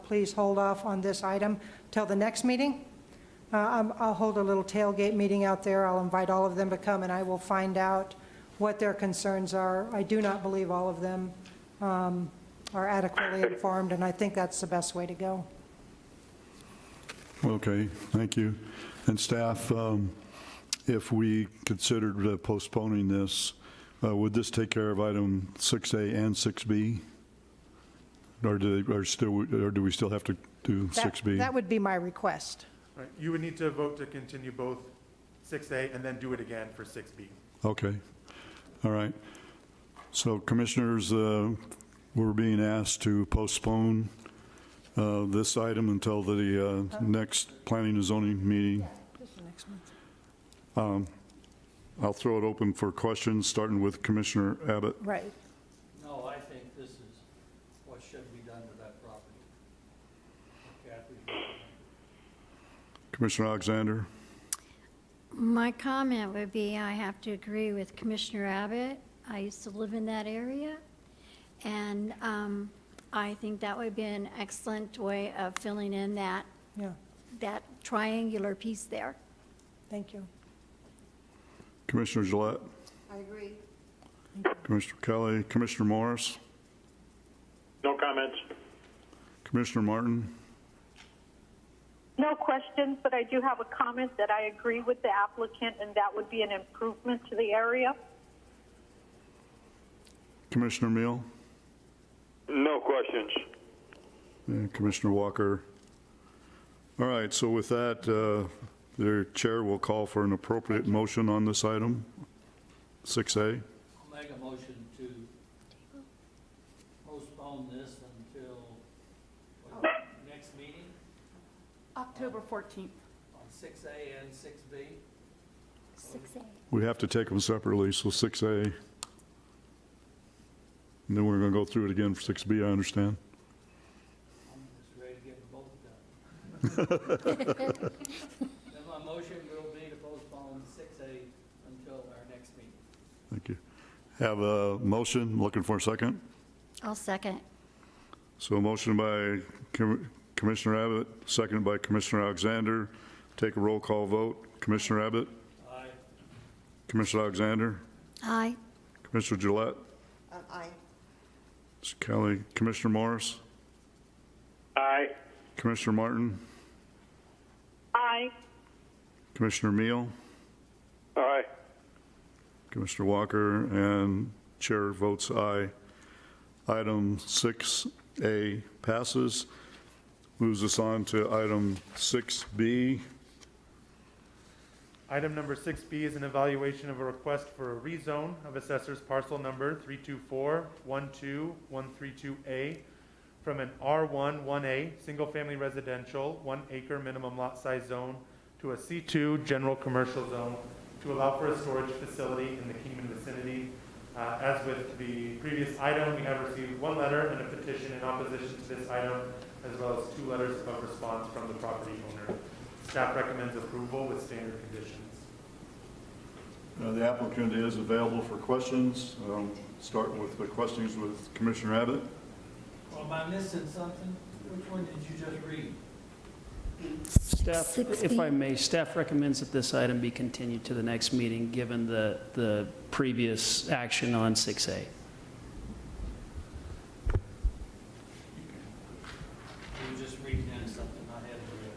please hold off on this item till the next meeting. I'll hold a little tailgate meeting out there. I'll invite all of them to come, and I will find out what their concerns are. I do not believe all of them are adequately informed, and I think that's the best way to go. Okay, thank you. And staff, if we considered postponing this, would this take care of item 6A and 6B? Or do we still have to do 6B? That would be my request. Right, you would need to vote to continue both 6A and then do it again for 6B. Okay, all right. So commissioners, we're being asked to postpone this item until the next planning and zoning meeting. Just next month. I'll throw it open for questions, starting with Commissioner Abbott. Right. No, I think this is what should be done to that property. Kathy's Commissioner Alexander. My comment would be, I have to agree with Commissioner Abbott. I used to live in that area, and I think that would be an excellent way of filling in that, Yeah, that triangular piece there. thank you. Commissioner Gillette. I agree. Commissioner Kelly. Commissioner Morris. No comments. Commissioner Martin. No questions, but I do have a comment that I agree with the applicant, and that would be an improvement to the area. Commissioner Meal. No questions. And Commissioner Walker. All right, so with that, the chair will call for an appropriate motion on this item, 6A. I'll make a motion to postpone this until next meeting October 14th. on 6A and 6B. 6A. We have to take them separately, so 6A. And then we're going to go through it again for 6B, I understand. I'm just ready to get them both done. Then my motion will be to postpone 6A until our next meeting. Thank you. Have a motion, looking for a second. I'll second. So a motion by Commissioner Abbott, seconded by Commissioner Alexander. Take a roll call vote. Commissioner Abbott? Aye. Commissioner Alexander? Aye. Commissioner Gillette? Aye. Mr. Kelly? Commissioner Morris? Aye. Commissioner Martin? Aye. Commissioner Meal? Aye. Commissioner Walker, and chair votes aye. Item 6A passes. Moves us on to item 6B. Item number 6B is an evaluation of a request for a rezone of Assessors Parcel number 324-12132A from an R1 1A, single-family residential, 1 acre minimum lot size zone to a C2 general commercial zone to allow for a storage facility in the Kingman vicinity. As with the previous item, we have received one letter and a petition in opposition to this item, as well as 2 letters of response from the property owner. Staff recommends approval with standard conditions. The applicant is available for questions. Start with the questions with Commissioner Abbott. Well, am I missing something? Which one did you just read? Staff, if I may, staff recommends that this item be continued to the next meeting, given the previous action on 6A. You were just reading in something I hadn't read.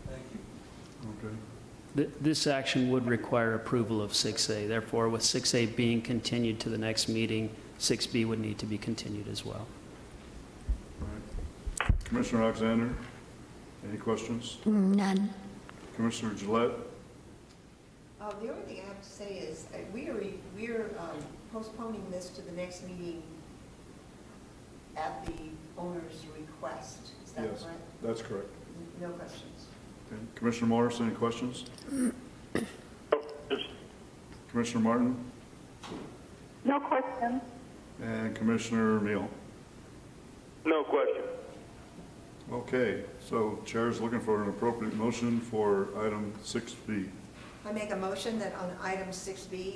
Thank you. Okay. This action would require approval of 6A. Therefore, with 6A being continued to the next meeting, 6B would need to be continued as well. All right. Commissioner Alexander, any questions? None. Commissioner Gillette? The only thing I have to say is, we're postponing this to the next meeting at the owner's request. Is that Yes, correct? that's correct. No questions. Okay. Commissioner Morris, any questions? Commissioner Martin? No questions. And Commissioner Meal? No question. Okay, so Chair is looking for an appropriate motion for item 6B. I make a motion that on item 6B,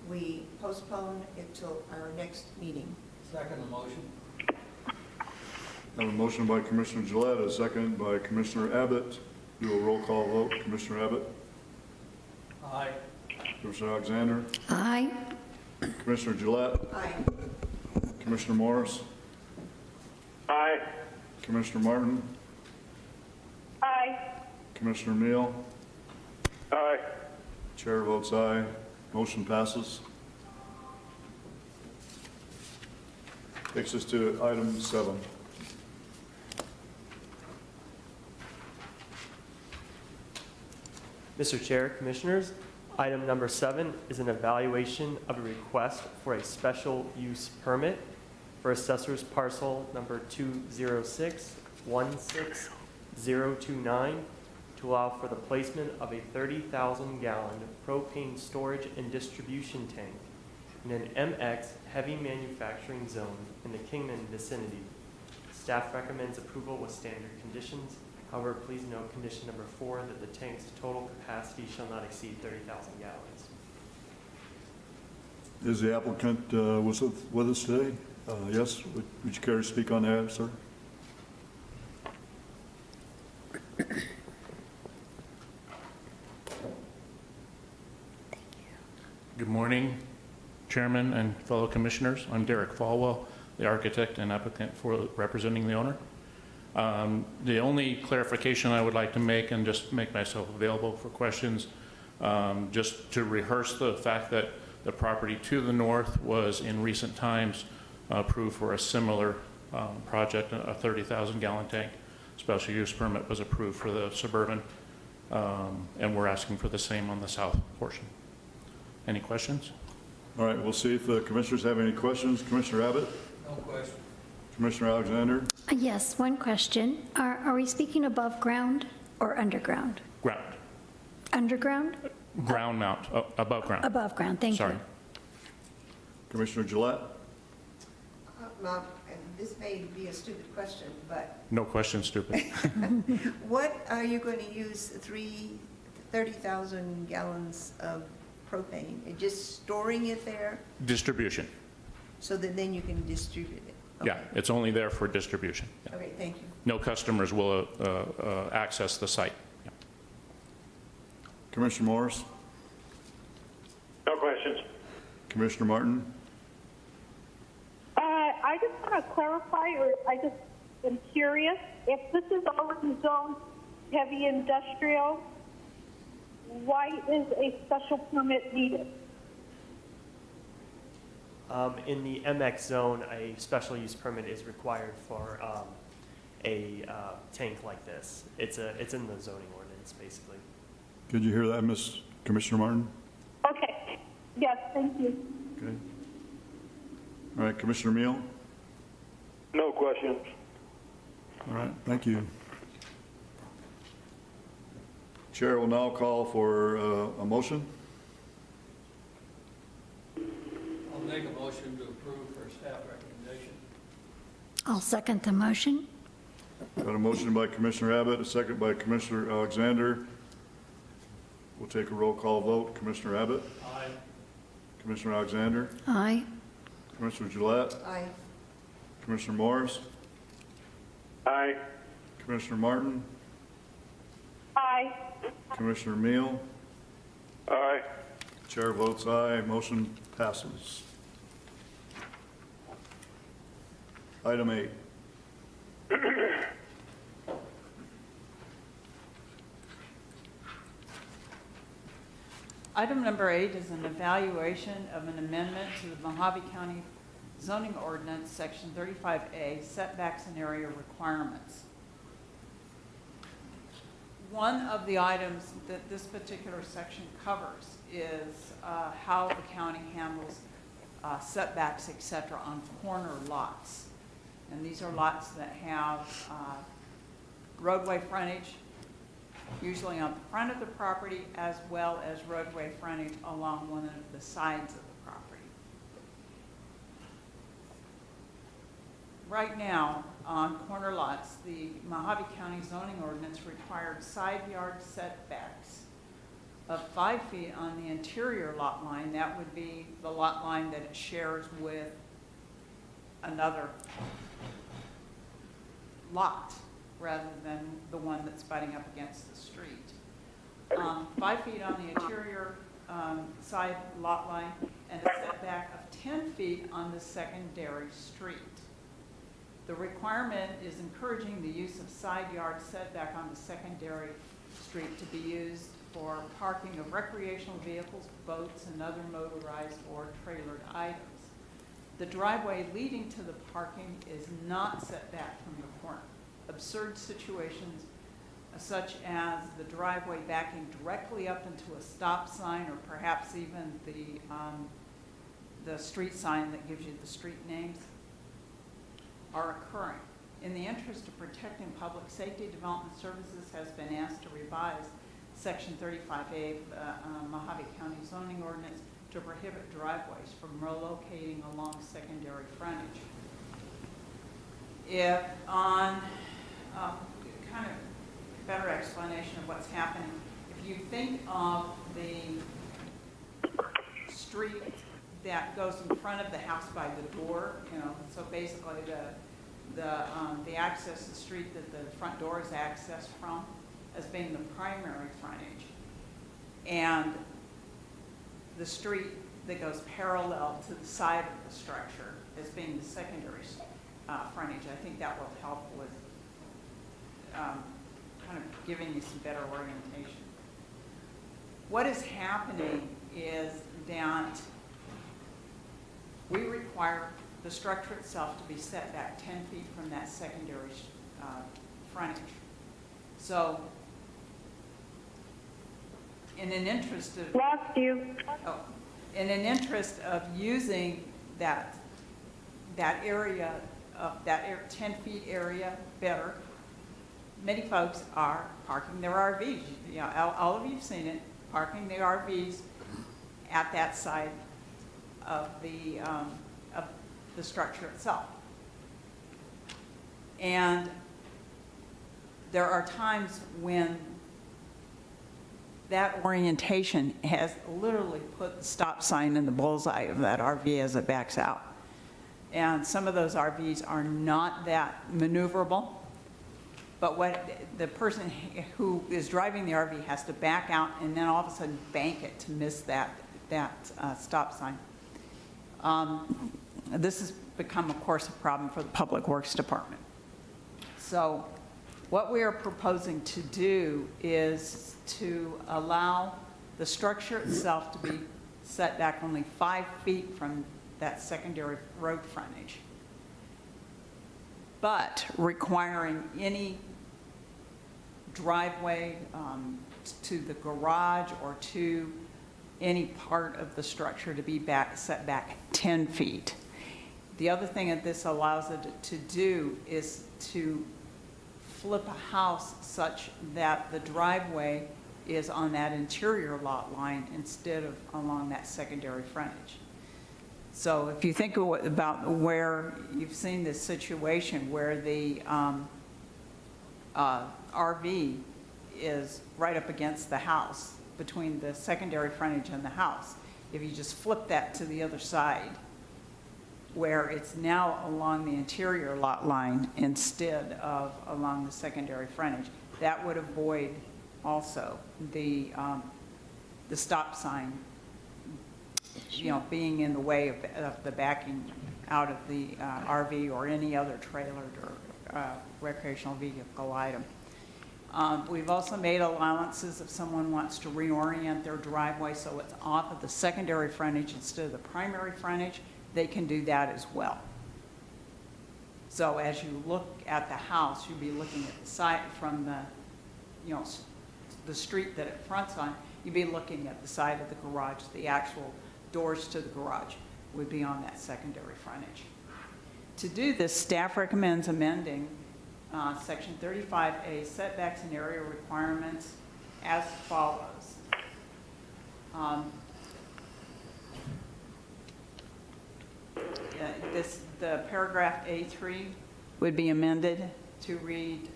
we postpone it till our next meeting. Second the motion. I have a motion by Commissioner Gillette, a second by Commissioner Abbott. Do a roll call vote. Commissioner Abbott? Aye. Commissioner Alexander? Aye. Commissioner Gillette? Aye. Commissioner Morris? Aye. Commissioner Martin? Aye. Commissioner Meal? Aye. Chair votes aye. Motion passes. Takes us to item 7. Mr. Chair, Commissioners, item number 7 is an evaluation of a request for a special use permit for Assessors Parcel number 206-16029 to allow for the placement of a 30,000-gallon propane storage and distribution tank in an MX heavy manufacturing zone in the Kingman vicinity. Staff recommends approval with standard conditions. However, please note condition number 4 that the tank's total capacity shall not exceed 30,000 gallons. Is the applicant with us today? Yes. Would you care to speak on that, sir? Good morning, Chairman and fellow Commissioners. I'm Derek Falwell, the architect and applicant for representing the owner. The only clarification I would like to make, and just make myself available for questions, just to rehearse the fact that the property to the north was in recent times approved for a similar project, a 30,000 gallon tank. Special use permit was approved for the suburban, and we're asking for the same on the south portion. Any questions? All right, we'll see if the commissioners have any questions. Commissioner Abbott? No question. Commissioner Alexander? Yes, one question. Are we speaking above ground or underground? Ground. Underground? Ground mount, above ground. Above ground, thank you. Sorry. Commissioner Gillette? And this may be a stupid question, but No question, stupid. what are you going to use 30,000 gallons of propane? Just storing it there Distribution. so that then you can distribute it? Yeah, it's only there for distribution. Yeah. Okay, thank you. No customers will access the site. Yeah. Commissioner Morris? No questions. Commissioner Martin? I just want to clarify, or I just am curious, if this is already zoned heavy industrial, why is a special permit needed? In the MX zone, a special use permit is required for a tank like this. It's in the zoning ordinance, basically. Did you hear that, Commissioner Martin? Okay, yes, thank you. Okay. All right, Commissioner Meal? No questions. All right, thank you. Chair will now call for a motion. I'll make a motion to approve for staff recommendation. I'll second the motion. Got a motion by Commissioner Abbott, a second by Commissioner Alexander. We'll take a roll call vote. Commissioner Abbott? Aye. Commissioner Alexander? Aye. Commissioner Gillette? Aye. Commissioner Morris? Aye. Commissioner Martin? Aye. Commissioner Meal? Aye. Chair votes aye. Motion passes. Item 8. Item number 8 is an evaluation of an amendment to the Mojave County Zoning Ordinance, Section 35A, Setbacks and Area Requirements. One of the items that this particular section covers is how the county handles setbacks, et cetera, on corner lots. And these are lots that have roadway frontage, usually on the front of the property, as well as roadway frontage along one of the sides of the property. Right now, on corner lots, the Mojave County zoning ordinance required side yard setbacks of 5 feet on the interior lot line. That would be the lot line that it shares with another lot rather than the one that's butting up against the street. 5 feet on the interior side lot line, and a setback of 10 feet on the secondary street. The requirement is encouraging the use of side yard setback on the secondary street to be used for parking of recreational vehicles, boats, and other motorized or trailered items. The driveway leading to the parking is not set back from the corner. Absurd situations such as the driveway backing directly up into a stop sign, or perhaps even the street sign that gives you the street names, are occurring. In the interest of protecting public safety, Development Services has been asked to revise Section 35A of the Mojave County zoning ordinance to prohibit driveways from relocating along secondary frontage. If on kind of better explanation of what's happening, if you think of the street that goes in front of the house by the door, you know, so basically the access, the street that the front door is accessed from, as being the primary frontage, and the street that goes parallel to the side of the structure as being the secondary frontage. I think that will help with kind of giving you some better orientation. What is happening is that we require the structure itself to be set back 10 feet from that secondary frontage. So, in an interest of in an interest of using that area of that 10 feet area better, many folks are parking their RVs. You know, all of you've seen it, parking their RVs at that side of the structure itself. And there are times when that orientation has literally put the stop sign in the bullseye of that RV as it backs out. And some of those RVs are not that maneuverable, but what the person who is driving the RV has to back out and then all of a sudden bank it to miss that stop sign. This has become, of course, a problem for the Public Works Department. So what we are proposing to do is to allow the structure itself to be set back only 5 feet from that secondary road frontage, but requiring any driveway to the garage or to any part of the structure to be set back 10 feet. The other thing that this allows it to do is to flip a house such that the driveway is on that interior lot line instead of along that secondary frontage. So if you think about where you've seen this situation where the RV is right up against the house between the secondary frontage and the house, if you just flip that to the other side where it's now along the interior lot line instead of along the secondary frontage, that would avoid also the stop sign, you know, being in the way of the backing out of the RV or any other trailer or recreational vehicle item. We've also made allowances if someone wants to reorient their driveway so it's off of the secondary frontage instead of the primary frontage, they can do that as well. So as you look at the house, you'll be looking at the side from the, you know, the street that it fronts on, you'd be looking at the side of the garage. The actual doors to the garage would be on that secondary frontage. To do this, staff recommends amending Section 35A, setbacks and area requirements as follows. The paragraph A3 would be amended to read,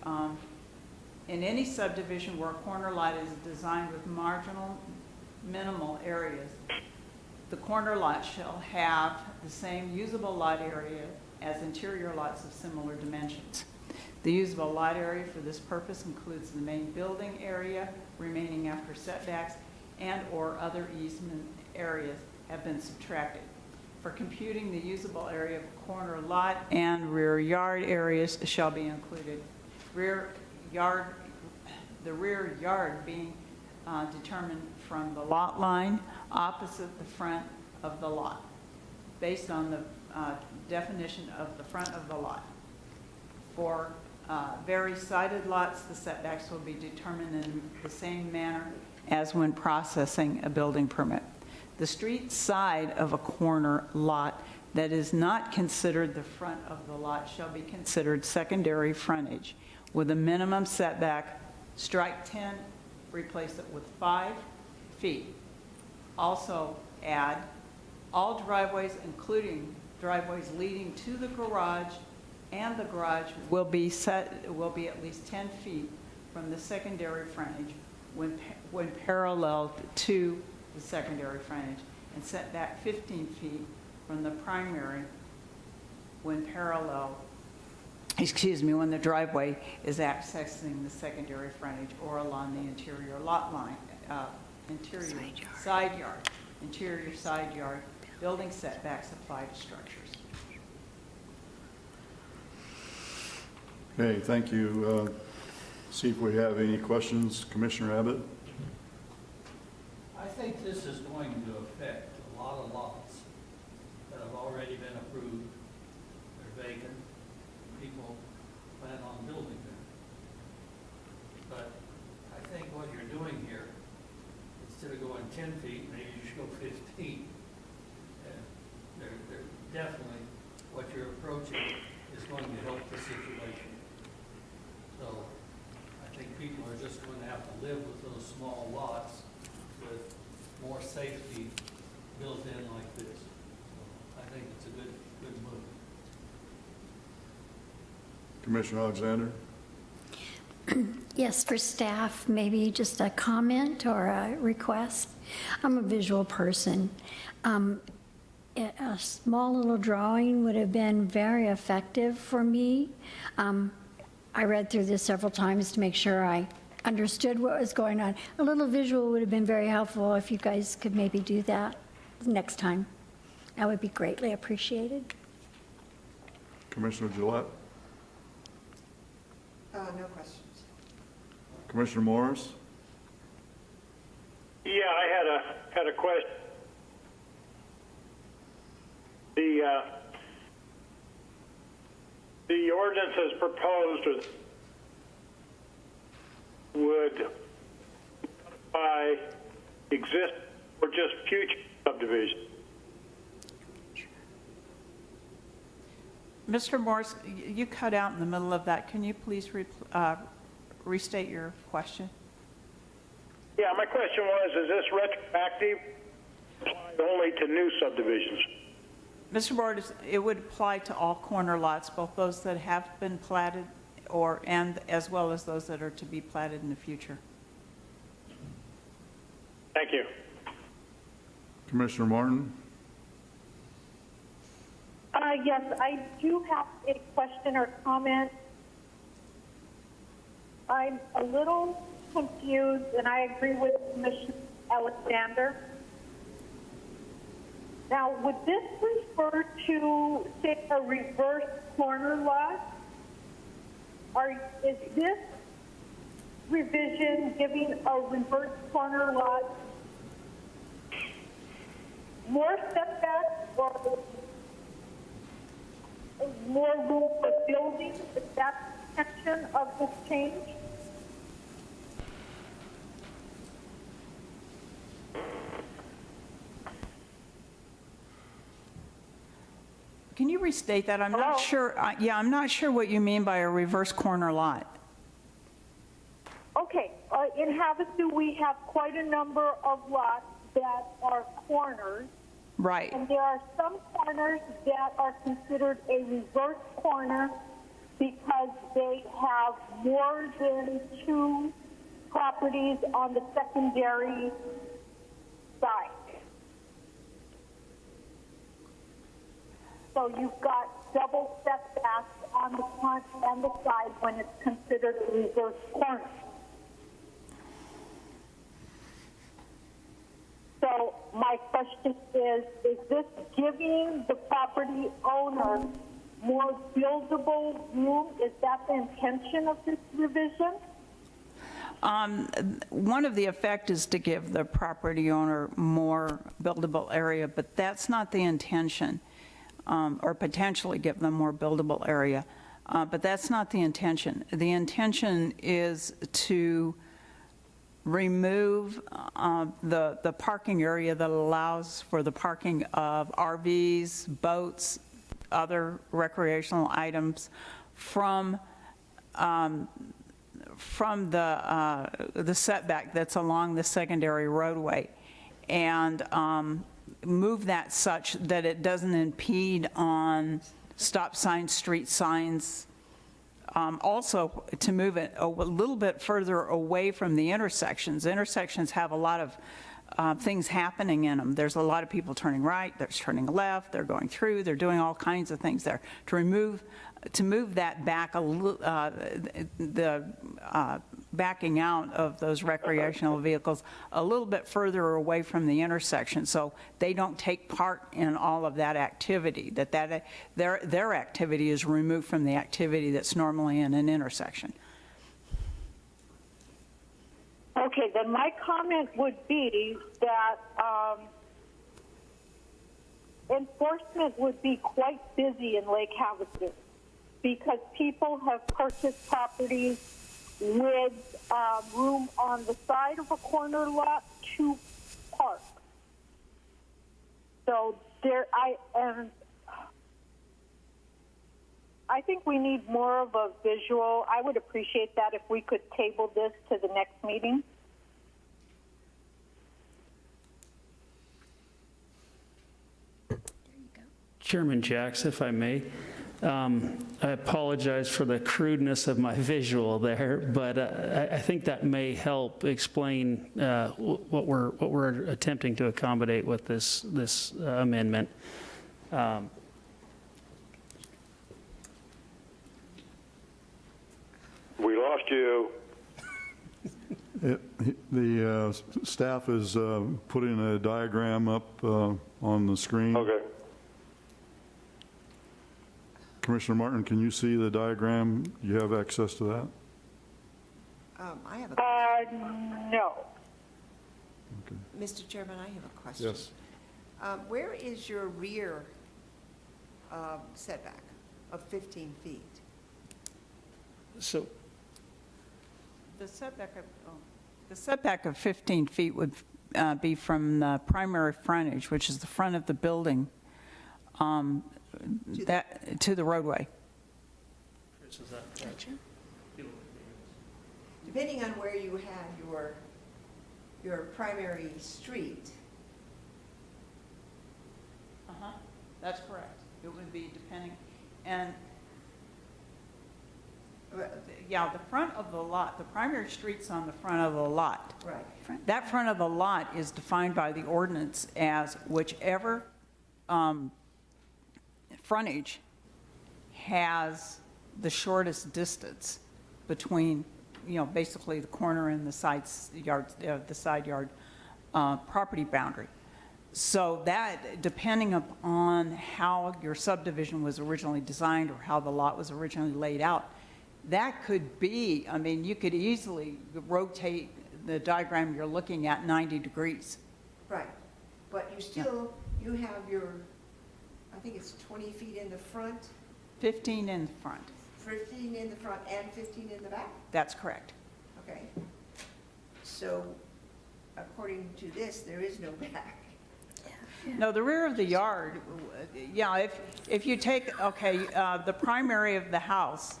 in any subdivision where a corner lot is designed with minimal areas, the corner lot shall have the same usable lot area as interior lots of similar dimensions. The usable lot area for this purpose includes the main building area remaining after setbacks and/or other easement areas have been subtracted. For computing the usable area of a corner lot and rear yard areas shall be included. The rear yard being determined from the lot line opposite the front of the lot, based on the definition of the front of the lot. For very sided lots, the setbacks will be determined in the same manner as when processing a building permit. The street side of a corner lot that is not considered the front of the lot shall be considered secondary frontage with a minimum setback. Strike 10, replace it with 5 feet. Also add all driveways, including driveways leading to the garage and the garage will be at least 10 feet from the secondary frontage when parallel to the secondary frontage, and set back 15 feet from the primary when when the driveway is accessing the secondary frontage or along the interior lot line, interior side yard, building setbacks apply to structures. Okay, thank you. See if we have any questions. Commissioner Abbott? I think this is going to affect a lot of lots that have already been approved. They're vacant. People plan on building them. But I think what you're doing here, instead of going 10 feet, maybe you should go 15. And they're definitely, what you're approaching is going to help the situation. So I think people are just going to have to live with those small lots with more safety built in like this. So I think it's a good move. Commissioner Alexander? Yes, for staff, maybe just a comment or a request. I'm a visual person. A small little drawing would have been very effective for me. I read through this several times to make sure I understood what was going on. A little visual would have been very helpful if you guys could maybe do that next time. That would be greatly appreciated. Commissioner Gillette? No questions. Commissioner Morris? Yeah, I had a question. The ordinance as proposed would by exist or just future subdivisions? Mr. Morse, you cut out in the middle of that. Can you please restate your question? Yeah, my question was, is this retroactive only to new subdivisions? Mr. Morse, it would apply to all corner lots, both those that have been platted and as well as those that are to be platted in the future. Thank you. Commissioner Martin? Yes, I do have a question or comment. I'm a little confused, and I agree with Commissioner Alexander. Now, would this refer to, say, a reverse corner lot? Or is this revision giving a reverse corner lot more setbacks or more room for building? Is that the intention of this change? Can you restate that? I'm not sure. Yeah, I'm not sure what you mean by a reverse corner lot. Okay, in Havasu, we have quite a number of lots that are corners. Right. And there are some corners that are considered a reverse corner because they have more than two properties on the secondary side. So you've got double setbacks on the front and the side when it's considered a reverse corner. So my question is this giving the property owner more buildable room? Is that the intention of this revision? One of the effect is to give the property owner more buildable area, but that's not the intention, or potentially give them more buildable area, but that's not the intention. The intention is to remove the parking area that allows for the parking of RVs, boats, other recreational items from the setback that's along the secondary roadway, and move that such that it doesn't impede on stop signs, street signs. Also, to move it a little bit further away from the intersections. Intersections have a lot of things happening in them. There's a lot of people turning right, they're turning left, they're going through, they're doing all kinds of things there. To move that back, backing out of those recreational vehicles a little bit further away from the intersection, so they don't take part in all of that activity, their activity is removed from the activity that's normally in an intersection. Okay, then my comment would be that enforcement would be quite busy in Lake Havasu because people have purchased properties with room on the side of a corner lot to park. So I think we need more of a visual. I would appreciate that if we could table this to the next meeting. Chairman Jacks, if I may. I apologize for the crudeness of my visual there, but I think that may help explain what we're attempting to accommodate with this amendment. We lost you. The staff is putting a diagram up on the screen. Okay. Commissioner Martin, can you see the diagram? Do you have access to that? I have a no. Okay. Mr. Chairman, I have a question. Yes. Where is your rear setback of 15 feet? So The setback of 15 feet would be from the primary frontage, which is the front of the building, to the roadway. Depending on where you had your primary street. That's correct. It would be depending, and yeah, the front of the lot, the primary street's on the front of the lot. Right. That front of the lot is defined by the ordinance as whichever frontage has the shortest distance between, basically the corner and the side yard property boundary. So that, depending upon how your subdivision was originally designed or how the lot was originally laid out, that could be, you could easily rotate the diagram you're looking at 90 degrees. Right. But you have your, I think it's 20 feet in the front. 15 in the front. 15 in the front and 15 in the back? That's correct. Okay. So according to this, there is no back. No, the rear of the yard, yeah, if you take, the primary of the house.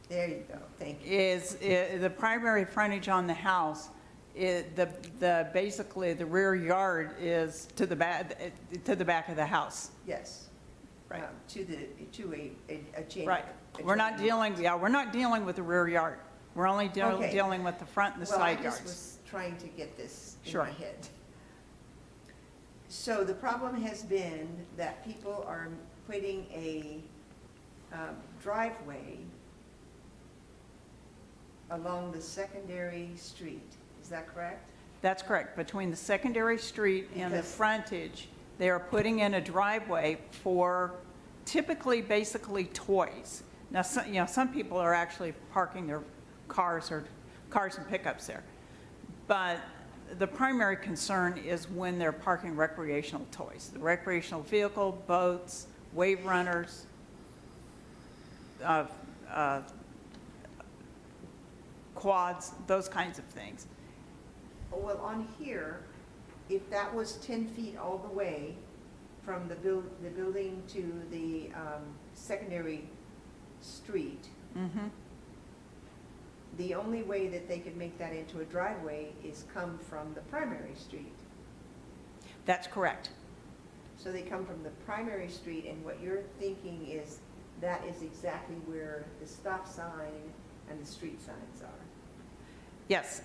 There you go, thank you. Is the primary frontage on the house, basically the rear yard is to the back of the house. Yes. Right. To a chain. Right. We're not dealing with the rear yard. We're only dealing with the front and the side yards. Well, I just was trying to get this in Sure. my head. So the problem has been that people are putting a driveway along the secondary street. Is that correct? That's correct. Between the secondary street and the Because- frontage, they are putting in a driveway for typically, basically toys. Now, some people are actually parking their cars and pickups there. But the primary concern is when they're parking recreational toys. The recreational vehicle, boats, wave runners, quads, those kinds of things. Well, on here, if that was 10 feet all the way from the building to the secondary street, the only way that they could make that into a driveway is come from the primary street. That's correct. So they come from the primary street, and what you're thinking is that is exactly where the stop sign and the street signs are. Yes.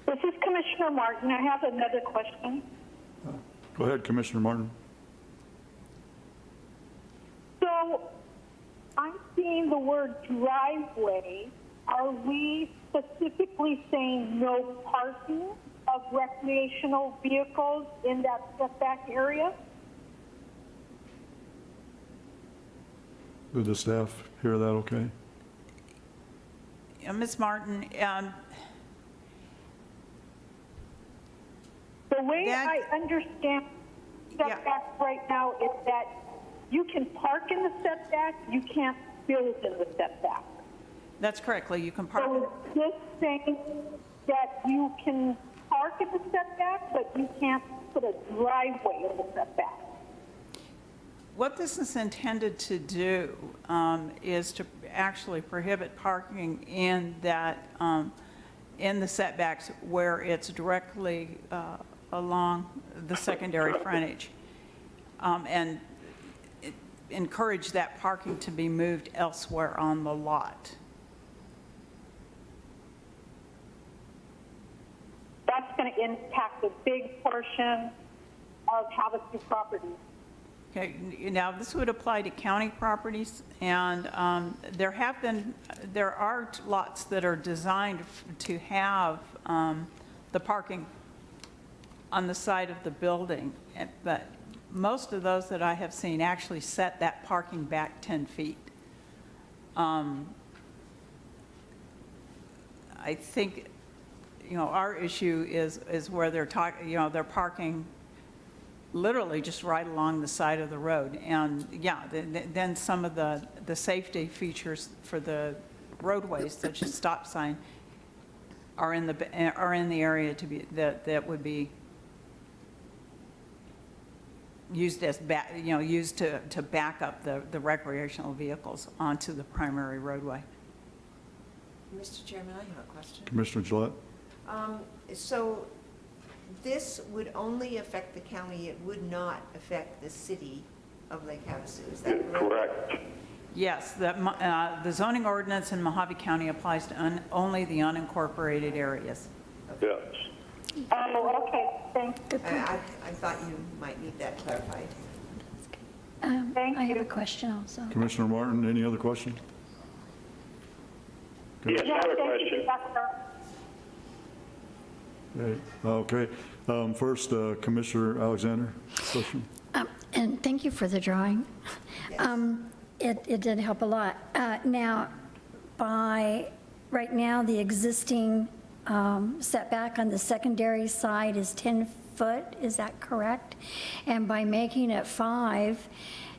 This is Commissioner Martin. I have another question. Go ahead, Commissioner Martin. So I'm seeing the word driveway. Are we specifically saying no parking of recreational vehicles in that setback area? Did the staff hear that okay? Ms. Martin, the way I understand setback right now is that you can park in the setback, you can't build in the setback. that's correctly. You can park. So this saying that you can park in the setback, but you can't put a driveway in the setback. What this is intended to do is to actually prohibit parking in that, in the setbacks where it's directly along the secondary frontage, and encourage that parking to be moved elsewhere on the lot. That's going to impact a big portion of Havasu property. Okay, now this would apply to county properties, and there are lots that are designed to have the parking on the side of the building, but most of those that I have seen actually set that parking back 10 feet. I think, our issue is where they're they're parking literally just right along the side of the road. And yeah, then some of the safety features for the roadways, such as stop sign, are in the area to be, that would be used as used to back up the recreational vehicles onto the primary roadway. Mr. Chairman, I have a question. Commissioner Gillette? So this would only affect the county, it would not affect the city of Lake Havasu, is that correct? Yes, the zoning ordinance in Mojave County applies to only the unincorporated areas. Yes. Oh, okay, thanks. I thought you might need that clarified. I have a question also. Commissioner Martin, any other question? Yes, I have a question. Okay. First, Commissioner Alexander, question? And thank you for the drawing. It did help a lot. Now, right now, the existing setback on the secondary side is 10 foot, is that correct? And by making it 5,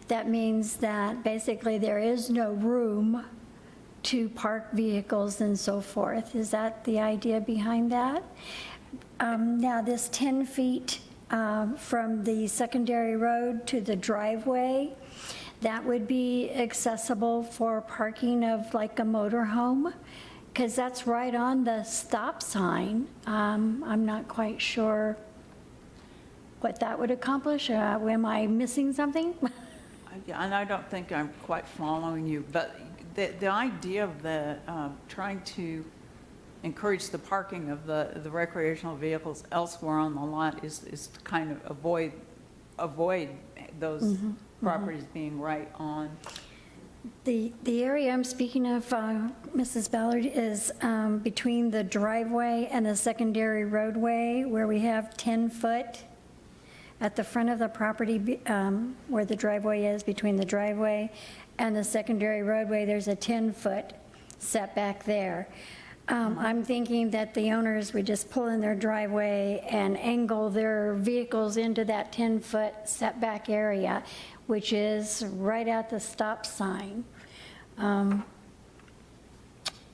that means that basically there is no room to park vehicles and so forth. Is that the idea behind that? Now, this 10 feet from the secondary road to the driveway, that would be accessible for parking of like a motorhome? Because that's right on the stop sign. I'm not quite sure what that would accomplish. Am I missing something? And I don't think I'm quite following you, but the idea of trying to encourage the parking of the recreational vehicles elsewhere on the lot is to kind of avoid those properties being right on. The area I'm speaking of, Mrs. Ballard, is between the driveway and the secondary roadway where we have 10 foot at the front of the property, where the driveway is, between the driveway and the secondary roadway, there's a 10-foot setback there. I'm thinking that the owners would just pull in their driveway and angle their vehicles into that 10-foot setback area, which is right at the stop sign. And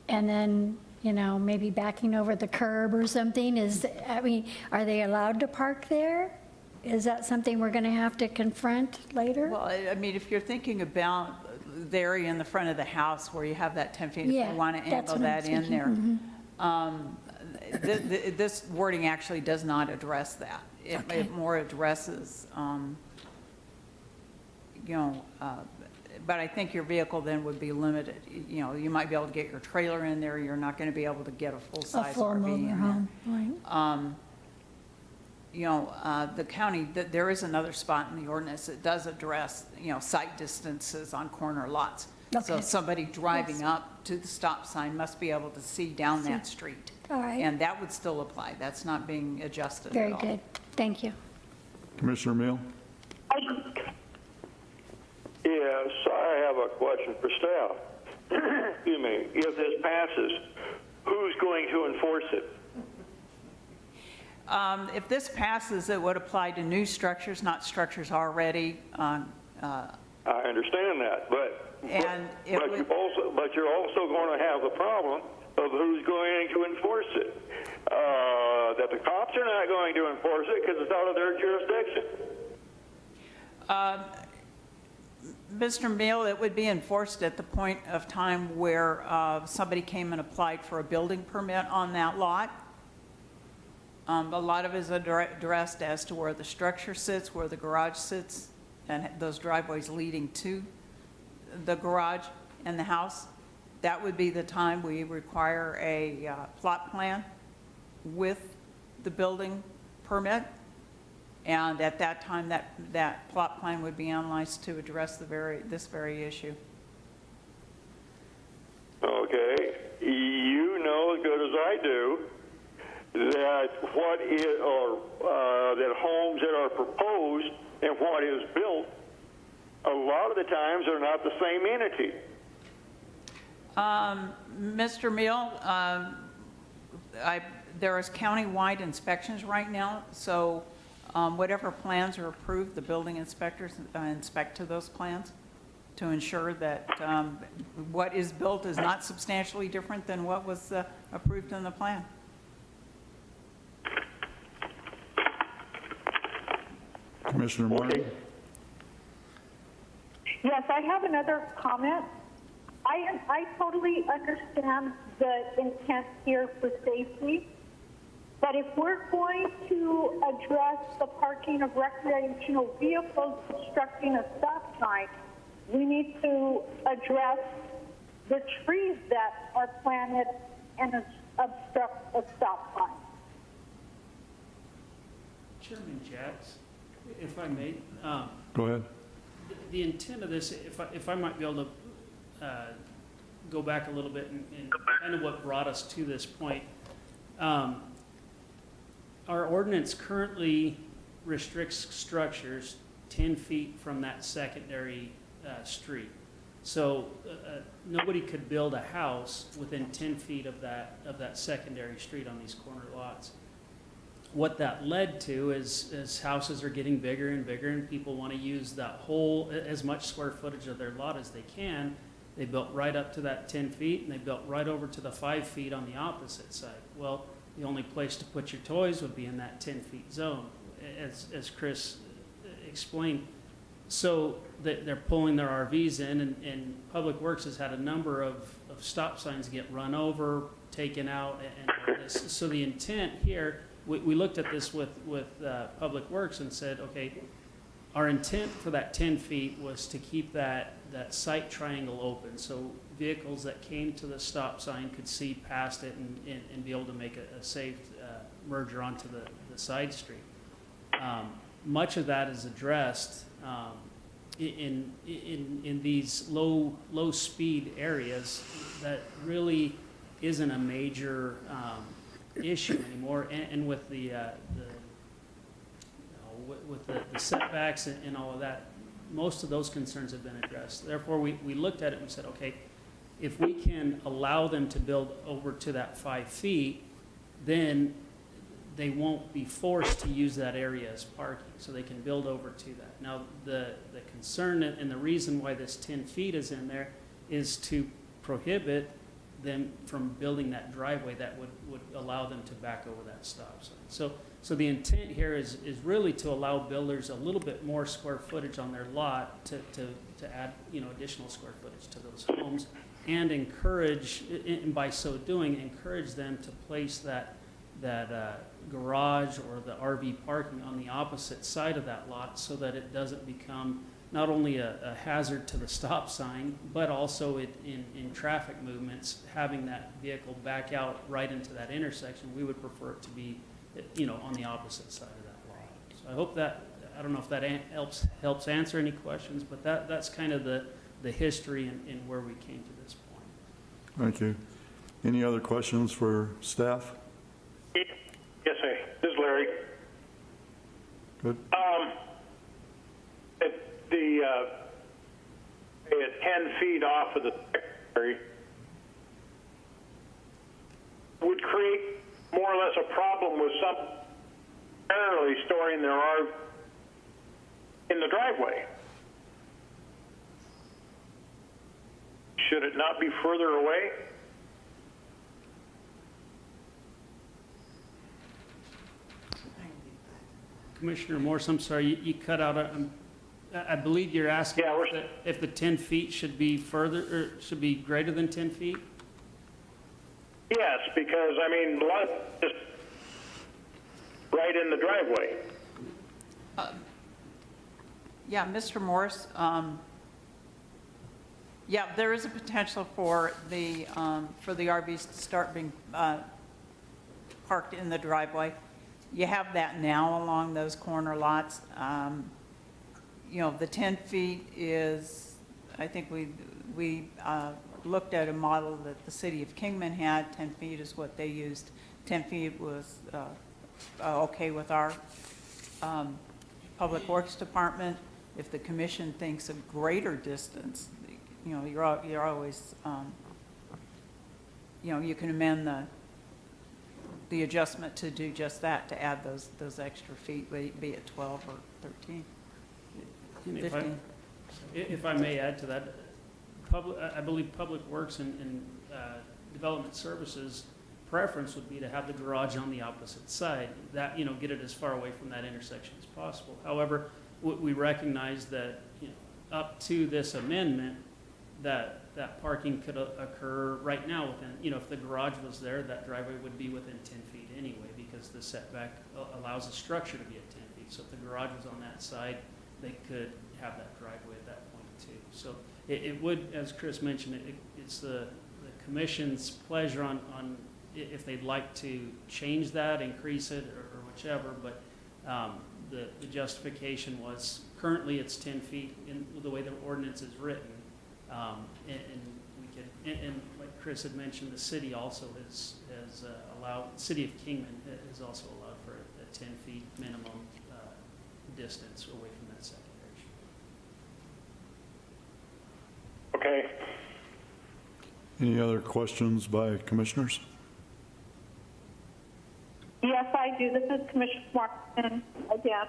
then, maybe backing over the curb or something are they allowed to park there? Is that something we're going to have to confront later? Well, I mean, if you're thinking about the area in the front of the house where you have that 10 feet, if you want to angle that in there. This wording actually does not address that. It more addresses, but I think your vehicle then would be limited. You might be able to get your trailer in there. You're not going to be able to get a full-size RV in there. The county, there is another spot in the ordinance that does address, sight distances on corner lots. Okay. So somebody driving up to the stop sign must be able to see down that street. All right. And that would still apply. That's not being adjusted at Very all. good. Thank you. Commissioner Mill? Yes, I have a question for staff. Excuse me. If this passes, who's going to enforce it? If this passes, it would apply to new structures, not structures already. I understand that, but you're also going to have the problem of who's going to enforce it. That the cops are not going to enforce it because it's out of their jurisdiction. Mr. Mill, it would be enforced at the point of time where somebody came and applied for a building permit on that lot. A lot of it is addressed as to where the structure sits, where the garage sits, and those driveways leading to the garage and the house. That would be the time we require a plot plan with the building permit. And at that time, that plot plan would be analyzed to address this very issue. Okay. You know as good as I do that that homes that are proposed and what is built, a lot of the times are not the same entity. Mr. Mill, there is county-wide inspections right now, so whatever plans are approved, the building inspectors inspect to those plans to ensure that what is built is not substantially different than what was approved in the plan. Commissioner Martin? Yes, I have another comment. I totally understand the intent here for safety, but if we're going to address the parking of recreational vehicles obstructing a stop sign, we need to address the trees that are planted and obstruct a stop sign. Chairman Jacks, if I may. Go ahead. The intent of this, if I might be able to go back a little bit and kind of what brought us to this point. Our ordinance currently restricts structures 10 feet from that secondary street. So nobody could build a house within 10 feet of that secondary street on these corner lots. What that led to is houses are getting bigger and bigger, and people want to use that whole, as much square footage of their lot as they can. They built right up to that 10 feet, and they built right over to the 5 feet on the opposite side. Well, the only place to put your toys would be in that 10 feet zone, as Chris explained. So they're pulling their RVs in, and Public Works has had a number of stop signs get run over, taken out, and all this. So the intent here, we looked at this with Public Works and said, okay, Our intent for that 10 feet was to keep that sight triangle open, so vehicles that came to the stop sign could see past it and be able to make a safe merger onto the side street. Much of that is addressed in these low speed areas that really isn't a major issue anymore, and with the setbacks and all of that, most of those concerns have been addressed. Therefore, we looked at it and said, okay, if we can allow them to build over to that 5 feet, then they won't be forced to use that area as parking, so they can build over to that. Now, the concern and the reason why this 10 feet is in there is to prohibit them from building that driveway that would allow them to back over that stop sign. So the intent here is really to allow builders a little bit more square footage on their lot to add, additional square footage to those homes, and encourage, and by so doing, encourage them to place that garage or the RV parking on the opposite side of that lot, so that it doesn't become not only a hazard to the stop sign, but also in traffic movements, having that vehicle back out right into that intersection. We would prefer it to be, on the opposite side of that lot. So I hope that, I don't know if that helps answer any questions, but that's kind of the history and where we came to this point. Thank you. Any other questions for staff? Yes, sir. This is Larry. Good. At 10 feet off of the secondary would create more or less a problem with some apparently storing their RV in the driveway. Should it not be further away? Commissioner Morse, I'm sorry, you cut out. I believe you're asking if the 10 feet should be further, or should be greater than 10 feet? Yes, because, a lot of just right in the driveway. Yeah, Mr. Morse, yeah, there is a potential for the RVs to start being parked in the driveway. You have that now along those corner lots. The 10 feet is, I think we looked at a model that the city of Kingman had. 10 feet is what they used. 10 feet was okay with our Public Works Department. If the commission thinks a greater distance, you're always, you can amend the adjustment to do just that, to add those extra feet, be it 12 or 13. 15. If I may add to that, I believe Public Works and Development Services preference would be to have the garage on the opposite side, that, get it as far away from that intersection as possible. However, we recognize that, up to this amendment, that parking could occur right now within, if the garage was there, that driveway would be within 10 feet anyway, because the setback allows the structure to be at 10 feet. So if the garage was on that side, they could have that driveway at that point too. So it would, as Chris mentioned, it's the commission's pleasure on if they'd like to change that, increase it, or whichever, but the justification was currently it's 10 feet in the way the ordinance is written. And like Chris had mentioned, the city also has allowed, City of Kingman has also allowed for a 10 feet minimum distance away from that secondary street. Okay. Any other questions by commissioners? Yes, I do. This is Commissioner Martin again.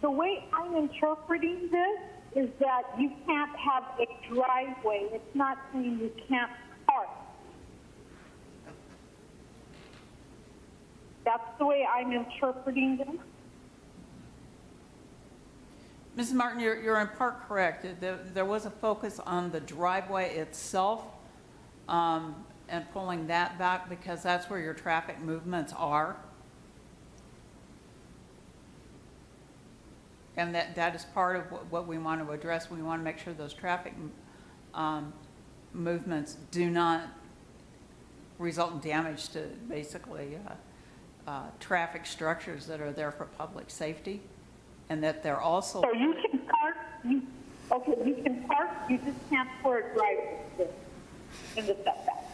The way I'm interpreting this is that you can't have a driveway. It's not saying you can't park. That's the way I'm interpreting this. Mrs. Martin, you're in part correct. There was a focus on the driveway itself and pulling that back because that's where your traffic movements are. And that is part of what we want to address. We want to make sure those traffic movements do not result in damage to basically traffic structures that are there for public safety, and that they're also. So you can park, you can park, you just can't pour a driveway in the setback.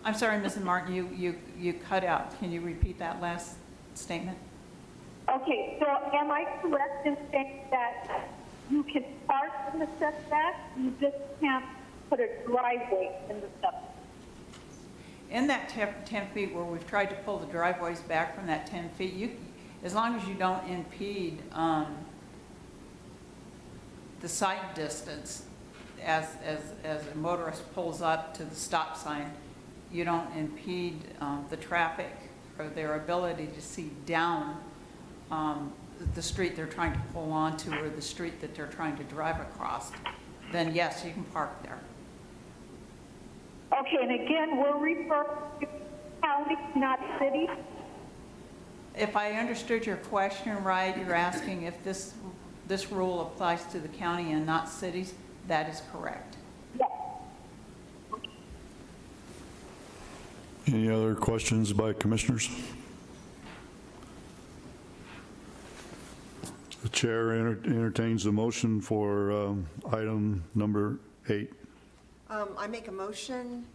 I'm sorry, Mrs. Martin, you cut out. Can you repeat that last statement? Okay, so am I correct in saying that you can park in the setback, you just can't put a driveway in the setback? In that 10 feet where we've tried to pull the driveways back from that 10 feet, as long as you don't impede the sight distance as a motorist pulls up to the stop sign, you don't impede the traffic or their ability to see down the street they're trying to pull onto or the street that they're trying to drive across, then yes, you can park there. Okay, and again, we're referring to county, not city? If I understood your question right, you're asking if this rule applies to the county and not cities. That is correct. Yes. Any other questions by commissioners? The chair entertains a motion for item number 8. I make a motion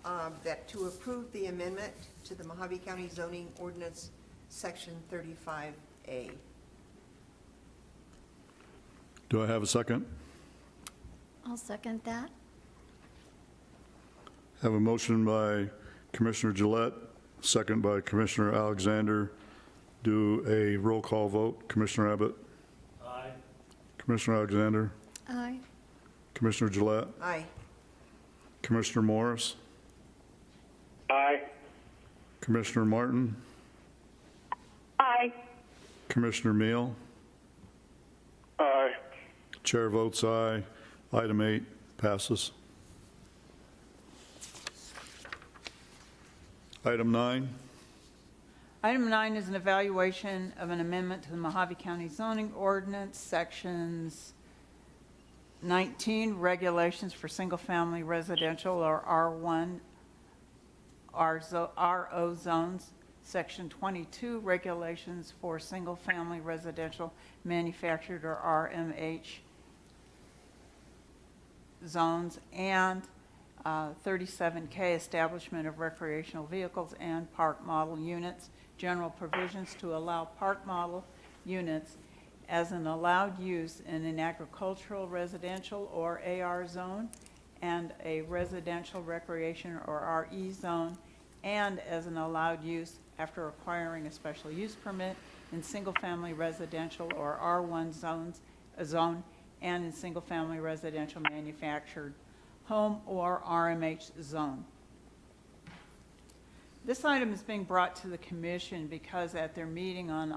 that to approve the amendment to the Mojave County Zoning Ordinance, Section 35A. Do I have a second? I'll second that. Have a motion by Commissioner Gillette, second by Commissioner Alexander. Do a roll call vote. Commissioner Abbott? Aye. Commissioner Alexander? Aye. Commissioner Gillette? Aye. Commissioner Morris? Aye. Commissioner Martin? Aye. Commissioner Meal? Aye. Chair votes aye. Item 8 passes. Item 9. Item 9 is an evaluation of an amendment to the Mojave County Zoning Ordinance, Sections 19, regulations for single-family residential or R1, RO zones. Section 22, regulations for single-family residential manufactured or RMH zones, and 37K, establishment of recreational vehicles and park model units, general provisions to allow park model units as an allowed use in an agricultural, residential, or AR zone, and a residential, recreation, or RE zone, and as an allowed use after acquiring a special use permit in single-family residential or R1 zone, and in single-family residential manufactured home or RMH zone. This item is being brought to the Commission because at their meeting on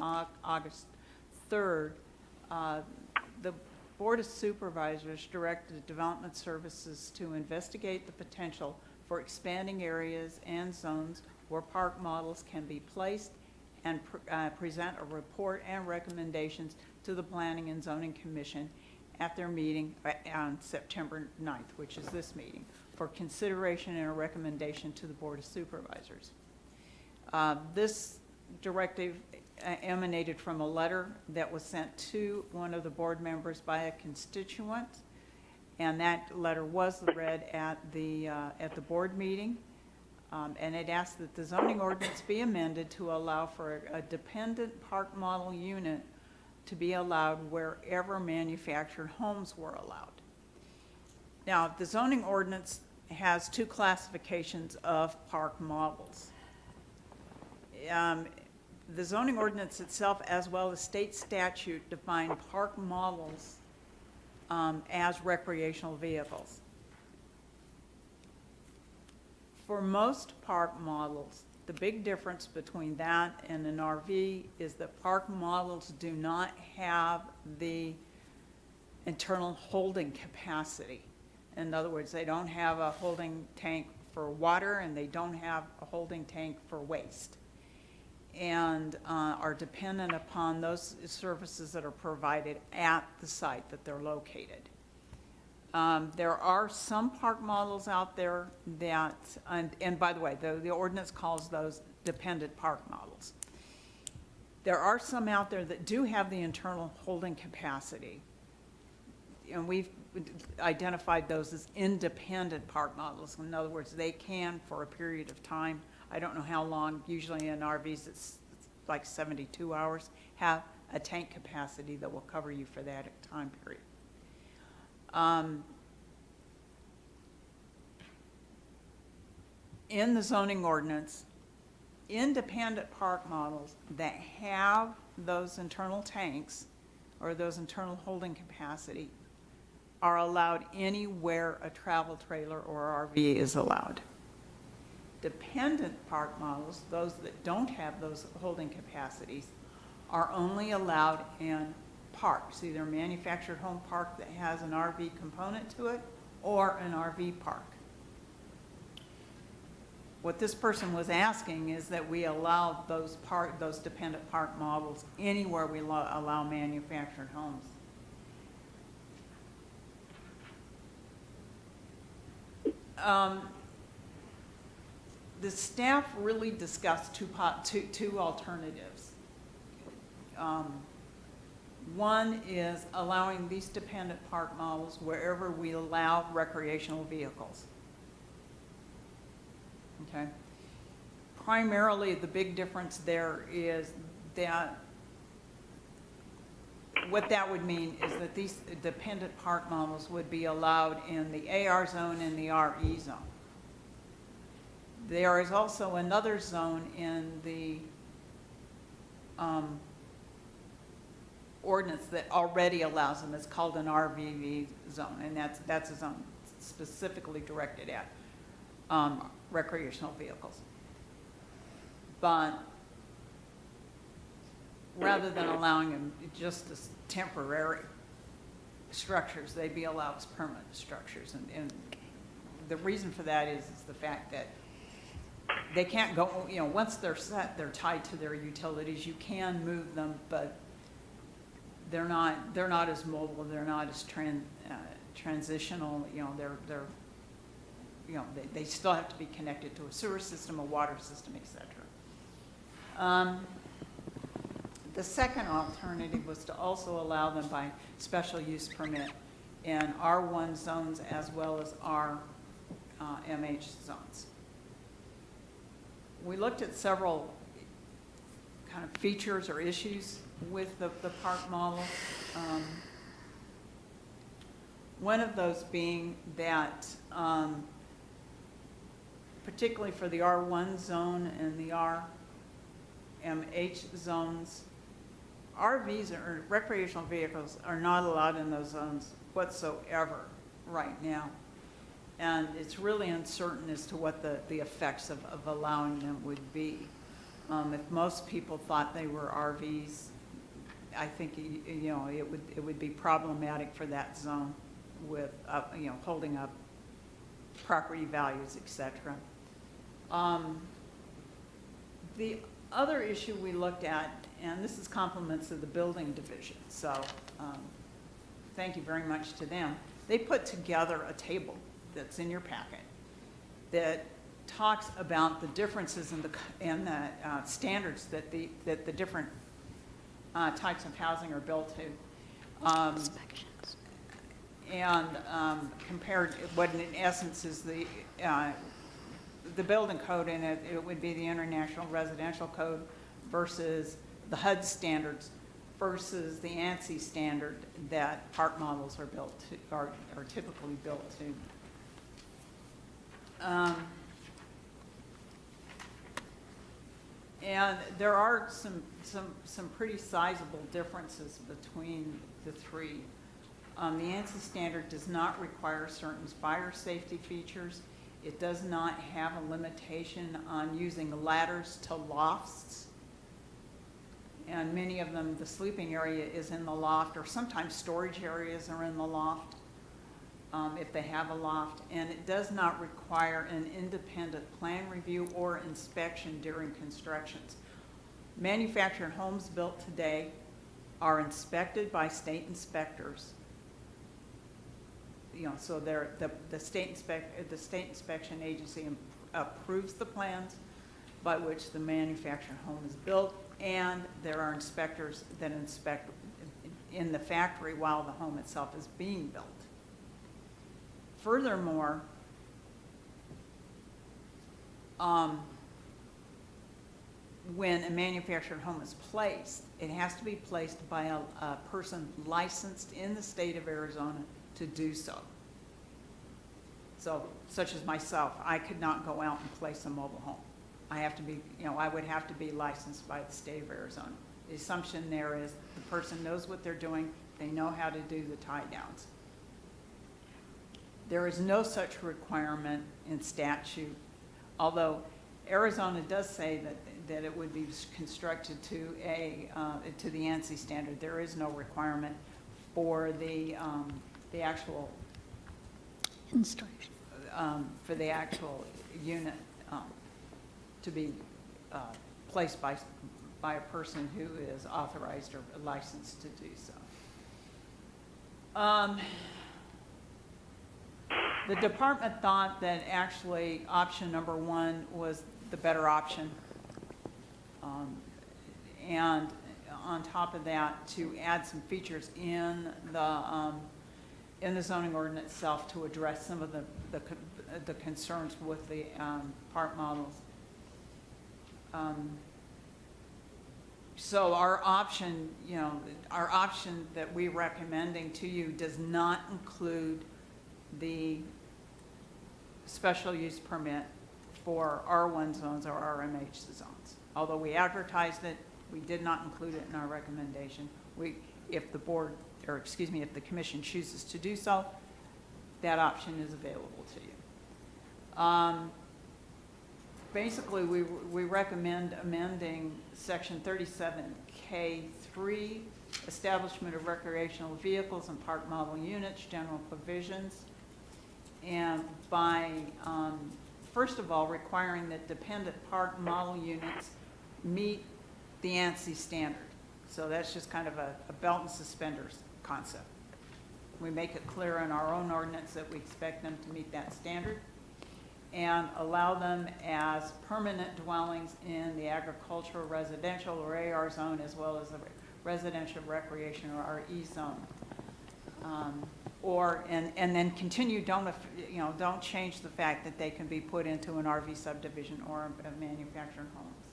August 3rd, the Board of Supervisors directed Development Services to investigate the potential for expanding areas and zones where park models can be placed and present a report and recommendations to the Planning and Zoning Commission at their meeting on September 9th, which is this meeting, for consideration and a recommendation to the Board of Supervisors. This directive emanated from a letter that was sent to one of the board members by a constituent, and that letter was read at the board meeting, and it asked that the zoning ordinance be amended to allow for a dependent park model unit to be allowed wherever manufactured homes were allowed. Now, the zoning ordinance has two classifications of park models. The zoning ordinance itself, as well as state statute, define park models as recreational vehicles. For most park models, the big difference between that and an RV is that park models do not have the internal holding capacity. In other words, they don't have a holding tank for water and they don't have a holding tank for waste. and are dependent upon those services that are provided at the site that they're located. There are some park models out there that, and by the way, the ordinance calls those dependent park models. There are some out there that do have the internal holding capacity, and we've identified those as independent park models. In other words, they can, for a period of time, I don't know how long, usually in RVs it's like 72 hours, have a tank capacity that will cover you for that time period. In the zoning ordinance, independent park models that have those internal tanks or those internal holding capacity are allowed anywhere a travel trailer or RV is allowed. Dependent park models, those that don't have those holding capacities, are only allowed in parks, either a manufactured home park that has an RV component to it or an RV park. What this person was asking is that we allow those dependent park models anywhere we allow manufactured homes. The staff really discussed two alternatives. One is allowing these dependent park models wherever we allow recreational vehicles. Okay. Primarily, the big difference there is that what that would mean is that these dependent park models would be allowed in the AR zone and the RE zone. There is also another zone in the ordinance that already allows them. It's called an Rvv zone, and that's a zone specifically directed at recreational vehicles. But rather than allowing them just as temporary structures, they'd be allowed as permanent structures. And the reason for that is the fact that they can't go, once they're set, they're tied to their utilities. You can move them, but they're not as mobile. They're not as transitional. They still have to be connected to a sewer system, a water system, etc. The second alternative was to also allow them by special use permit in R1 zones as well as MH zones. We looked at several kind of features or issues with the park model. One of those being that, particularly for the R1 zone and the RMH zones, RVs or recreational vehicles are not allowed in those zones whatsoever right now. And it's really uncertain as to what the effects of allowing them would be. If most people thought they were RVs, I think it would be problematic for that zone with holding up property values, etc. The other issue we looked at, and this is compliments of the building division, so thank you very much to them. They put together a table that's in your packet that talks about the differences in the standards that the different types of housing are built to. Compared what in essence is the building code in it, it would be the International Residential Code versus the HUD standards versus the ANSI standard that park models are built to, are typically built to. And there are some pretty sizable differences between the three. The ANSI standard does not require certain fire safety features. It does not have a limitation on using ladders to lofts. And many of them, the sleeping area is in the loft, or sometimes storage areas are in the loft, if they have a loft. And it does not require an independent plan review or inspection during constructions. Manufactured homes built today are inspected by state inspectors. You know, so the state inspection agency approves the plans by which the manufactured home is built, and there are inspectors that inspect in the factory while the home itself is being built. Furthermore, when a manufactured home is placed, it has to be placed by a person licensed in the state of Arizona to do so. So, such as myself, I could not go out and place a mobile home. I have to be, you know, I would have to be licensed by the state of Arizona. The assumption there is the person knows what they're doing, they know how to do the tie downs. There is no such requirement in statute, although Arizona does say that it would be constructed to the ANSI standard. There is no requirement for the actual Installation. For the actual unit to be placed by a person who is authorized or licensed to do so. The department thought that actually option number 1 was the better option. And on top of that, to add some features in the zoning ordinance itself to address some of the concerns with the part models. So our option, you know, our option that we're recommending to you does not include the special use permit for R1 zones or RMH zones. Although we advertised it, we did not include it in our recommendation. If the board, or excuse me, if the commission chooses to do so, that option is available to you. Basically, we recommend amending section 37K3, establishment of recreational vehicles and park model units, general provisions, and by, first of all, requiring that dependent park model units meet the ANSI standard. So that's just kind of a belt and suspenders concept. We make it clear in our own ordinance that we expect them to meet that standard and allow them as permanent dwellings in the agricultural, residential, or AR zone, as well as the residential, recreation, or RE zone. And then continue, don't change the fact that they can be put into an RV subdivision or a manufactured homes.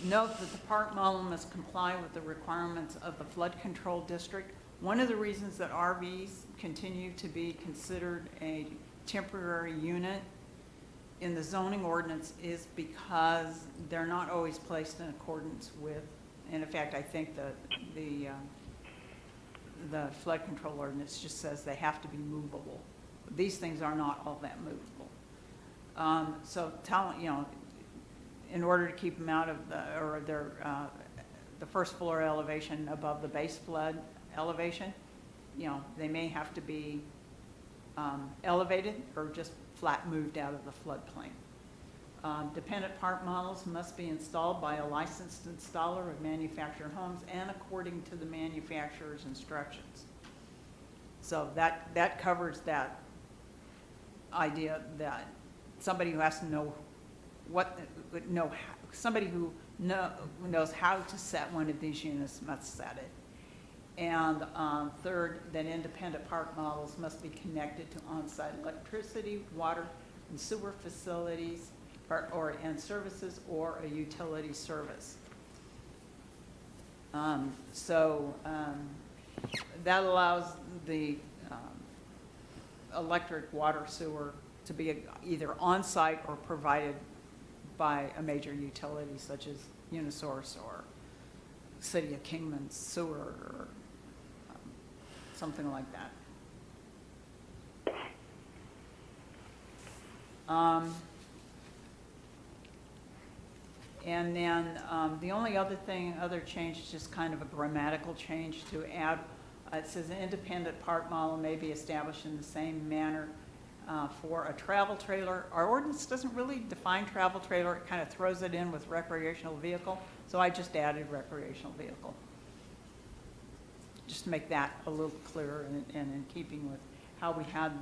Note that the park model must comply with the requirements of the flood control district. One of the reasons that RVs continue to be considered a temporary unit in the zoning ordinance is because they're not always placed in accordance with, and in fact, I think the flood control ordinance just says they have to be movable. These things are not all that movable. So in order to keep them out of the first floor elevation above the base flood elevation, they may have to be elevated or just flat moved out of the floodplain. Dependent park models must be installed by a licensed installer of manufactured homes and according to the manufacturer's instructions. So that covers that idea that somebody who has to know somebody who knows how to set one of these units must set it. And third, that independent park models must be connected to on-site electricity, water, and sewer facilities and services or a utility service. That allows the electric, water, sewer to be either on-site or provided by a major utility such as Unisource or City of Kingman sewer or something like that. And then the only other change is just kind of a grammatical change to add. It says an independent park model may be established in the same manner for a travel trailer. Our ordinance doesn't really define travel trailer, it kind of throws it in with recreational vehicle, so I just added recreational vehicle. Just to make that a little clearer and in keeping with how we had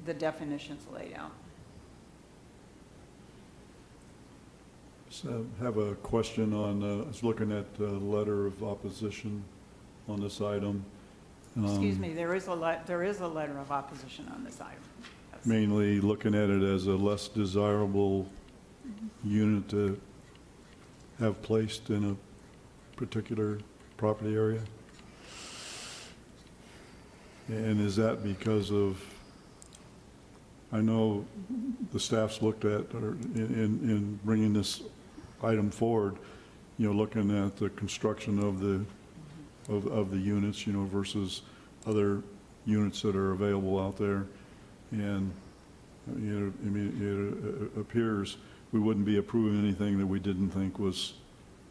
the definitions laid out. So I have a question on, I was looking at the letter of opposition on this item. Excuse me, there is a letter of opposition on this item. Yes. Mainly looking at it as a less desirable unit to have placed in a particular property area. And is that because of, I know the staff's looked at, or in bringing this item forward, you know, looking at the construction of the units, you know, versus other units that are available out there. And, you know, I mean, it appears we wouldn't be approving anything that we didn't think was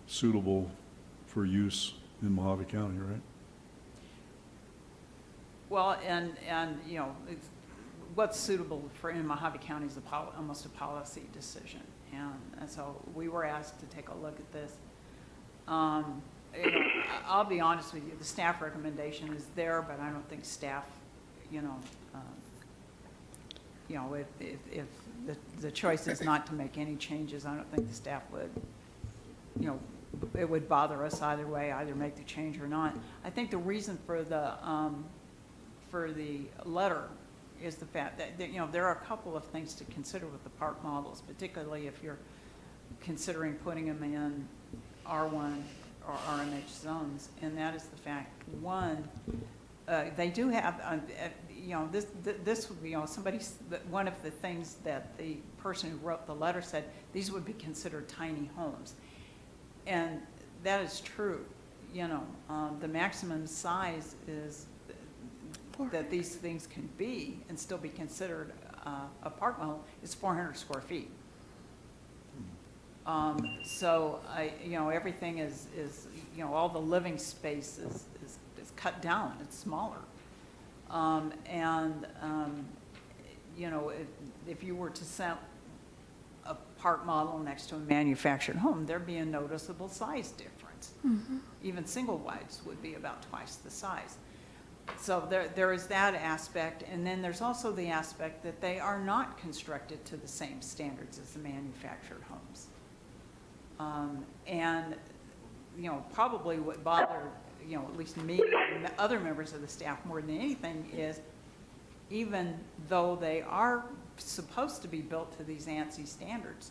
suitable for use in Mojave County, right? Well, and you know, what's suitable for in Mojave County is almost a policy decision. And so we were asked to take a look at this. You know, I'll be honest with you, the staff recommendation is there, but I don't think staff, you know, if the choice is not to make any changes, I don't think the staff would, you know, it would bother us either way, either make the change or not. I think the reason for the letter is the fact that, you know, there are a couple of things to consider with the park models, particularly if you're considering putting them in R1 or RMH zones, and that is the fact, one, they do have, you know, this would be, you know, one of the things that the person who wrote the letter said, these would be considered tiny homes. And that is true, you know, the maximum size is that these things can be and still be considered a park model is 400 square feet. So you know, everything is, you know, all the living space is cut down, it's smaller. You know, if you were to set a park model next to a manufactured home, there'd be a noticeable size difference. Mm-hmm. Even single wides would be about twice the size. So there is that aspect, and then there's also the aspect that they are not constructed to the same standards as the manufactured homes. And, you know, probably what bothered, you know, at least me and the other members of the staff more than anything is, even though they are supposed to be built to these ANSI standards,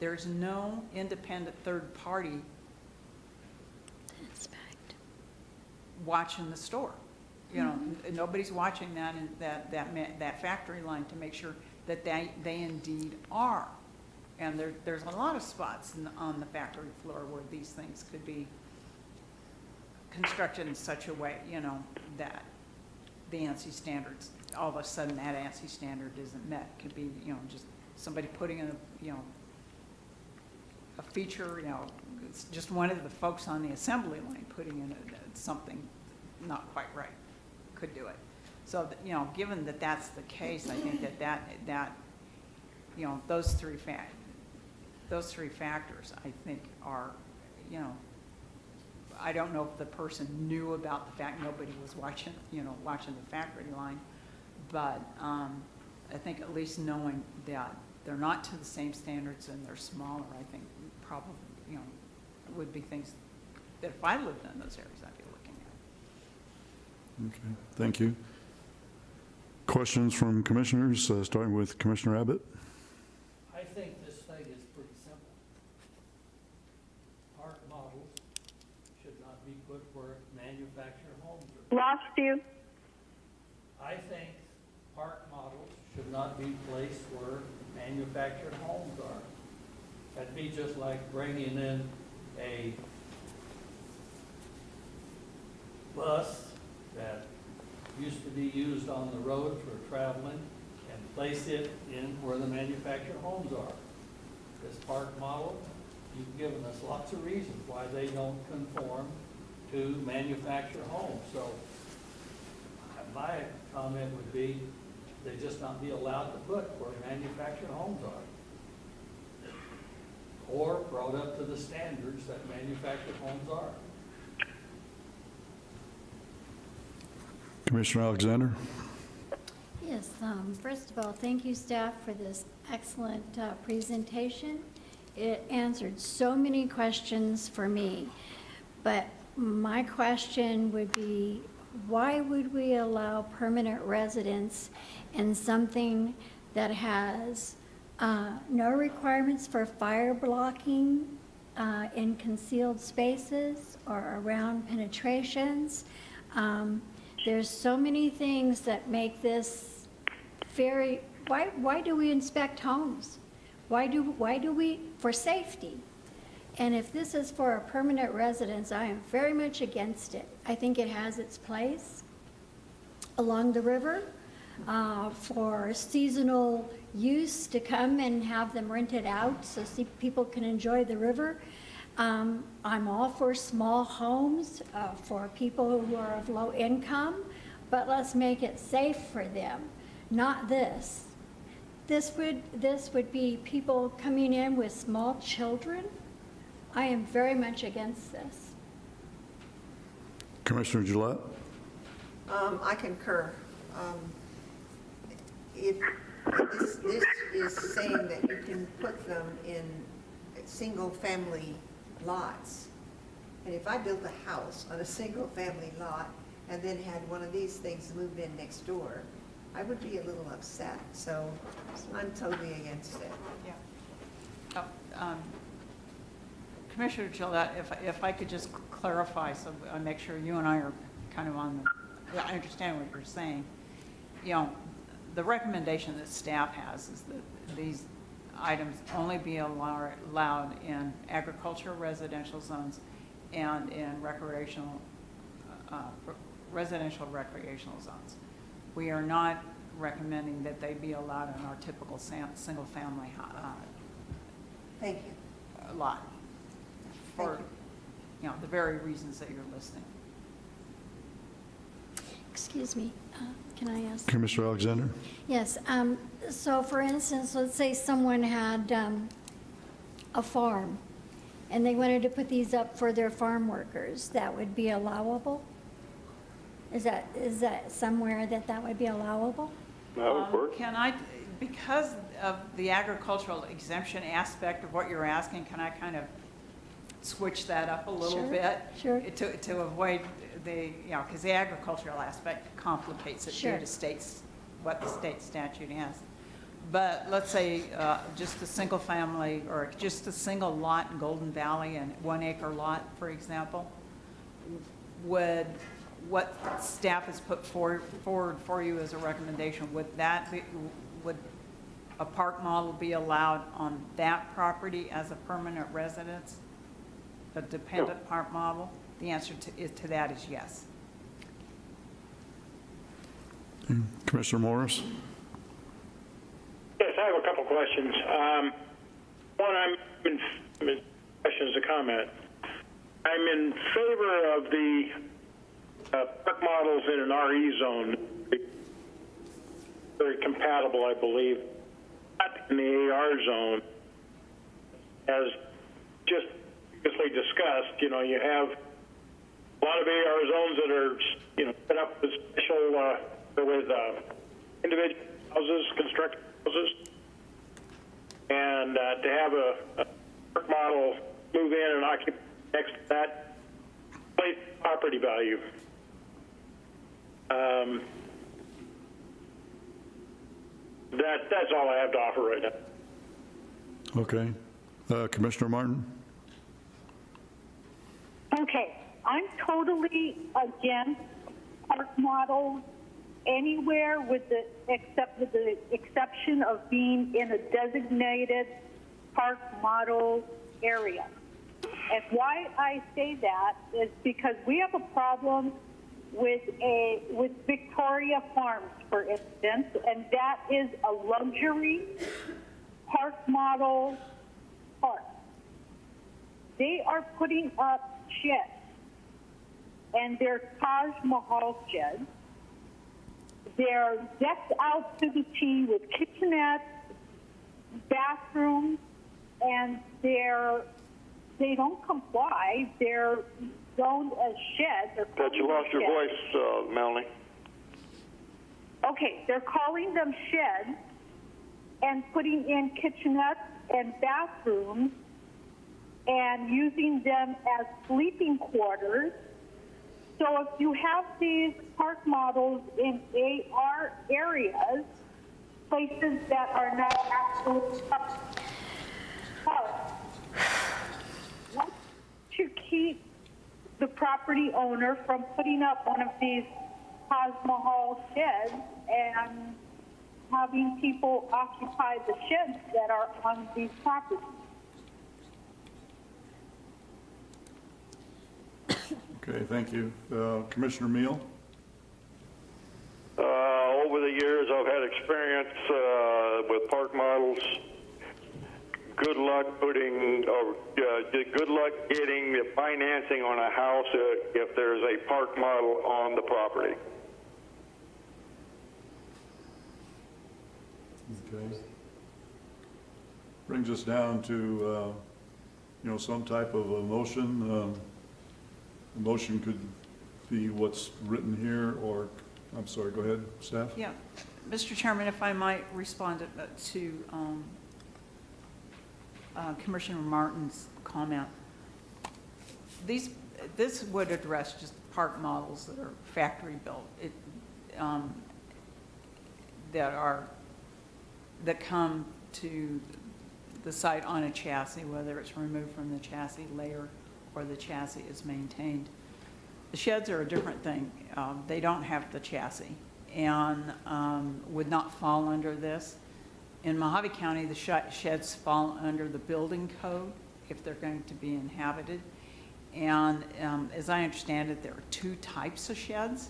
there's no independent third party watching the store. You know, nobody's watching that that factory line to make sure that they indeed are. And there's a lot of spots on the factory floor where these things could be constructed in such a way, you know, that the ANSI standards, all of a sudden that ANSI standard isn't met. It could be, you know, just somebody putting in a feature, you know, it's just one of the folks on the assembly line putting in something not quite right. Could do it. So, you know, given that that's the case, I think that you know, those three factors, I think are, you know, I don't know if the person knew about the fact nobody was watching, you know, watching the factory line, but I think at least knowing that they're not to the same standards and they're smaller, I think probably, you know, would be things that if I lived in those areas, I'd be looking at. Okay, thank you. Questions from commissioners, starting with Commissioner Abbott. I think this thing is pretty simple. Park models should not be put where manufactured homes are. Lost you. I think park models should not be placed where manufactured homes are. That'd be just like bringing in a bus that used to be used on the road for traveling and place it in where the manufactured homes are. This park model, you've given us lots of reasons why they don't conform to manufactured homes. So my comment would be, they just not be allowed to put where manufactured homes are. Or brought up to the standards that manufactured homes are. Commissioner Alexander? Yes, first of all, thank you, staff, for this excellent presentation. It answered so many questions for me, but my question would be, why would we allow permanent residence in something that has no requirements for fire blocking in concealed spaces or around penetrations? There's so many things that make this very, why do we inspect homes? Why do we, for safety? And if this is for a permanent residence, I am very much against it. I think it has its place along the river for seasonal use to come and have them rented out so people can enjoy the river. I'm all for small homes for people who are of low income, but let's make it safe for them, not this. This would be people coming in with small children. I am very much against this. Commissioner Gillette? I concur. This is saying that you can put them in single-family lots. And if I built a house on a single-family lot and then had one of these things moved in next door, I would be a little upset. So I'm totally against it. Yeah. Commissioner Gillette, if I could just clarify, so I make sure you and I are kind of on the, I understand what you're saying. You know, the recommendation that staff has is that these items only be allowed in agricultural residential zones and in residential recreational zones. We are not recommending that they be allowed in our typical single-family Thank you. Lot for the very reasons that you're listing. Excuse me, can I ask? Commissioner Alexander? Yes, so for instance, let's say someone had a farm and they wanted to put these up for their farm workers, that would be allowable? Is that somewhere that would be allowable? Can I, because of the agricultural exemption aspect of what you're asking, can I kind of switch that up a little bit? Sure. To avoid the, because the agricultural aspect complicates it due to what the state statute has. But let's say just a single family or just a single lot in Golden Valley and 1 acre lot, for example, what staff has put forward for you as a recommendation, would a park model be allowed on that property as a permanent residence? A dependent park model? The answer to that is yes. Commissioner Morris? Yes, I have a couple questions. One, I'm in questions, a comment. I'm in favor of the park models in an RE zone. Very compatible, I believe. Not in the AR zone. As just previously discussed, you have a lot of AR zones that are, set up with special, with individual houses, constructed houses. And to have a park model move in and occupy next to that, place property value. That's all I have to offer right now. Okay. Commissioner Martin? Okay, I'm totally against park models anywhere except with the exception of being in a designated park model area. And why I say that is because we have a problem with Victoria Farms, for instance, and that is a luxury park model park. They are putting up sheds, and they're Taj Mahal sheds, They're decked out to the T with kitchenettes, bathrooms, and they don't comply. They're zoned as sheds. But you lost your voice, Melanie. Okay, they're calling them sheds and putting in kitchenettes and bathrooms and using them as sleeping quarters. So if you have these park models in AR areas, places that are not actually parks, to keep the property owner from putting up one of these Taj Mahal sheds and having people occupy the sheds that are on these properties. Okay, thank you. Commissioner Meal? Over the years, I've had experience with park models. Good luck good luck getting the financing on a house if there's a park model on the property. Okay. Brings us down to, some type of a motion. A motion could be what's written here, or, I'm sorry, go ahead, staff. Yeah, Mr. Chairman, if I might respond to Commissioner Martin's comment. This would address just park models that are factory built, that come to the site on a chassis, whether it's removed from the chassis layer or the chassis is maintained. The sheds are a different thing. They don't have the chassis and would not fall under this. In Mojave County, the sheds fall under the building code if they're going to be inhabited. And as I understand it, there are two types of sheds.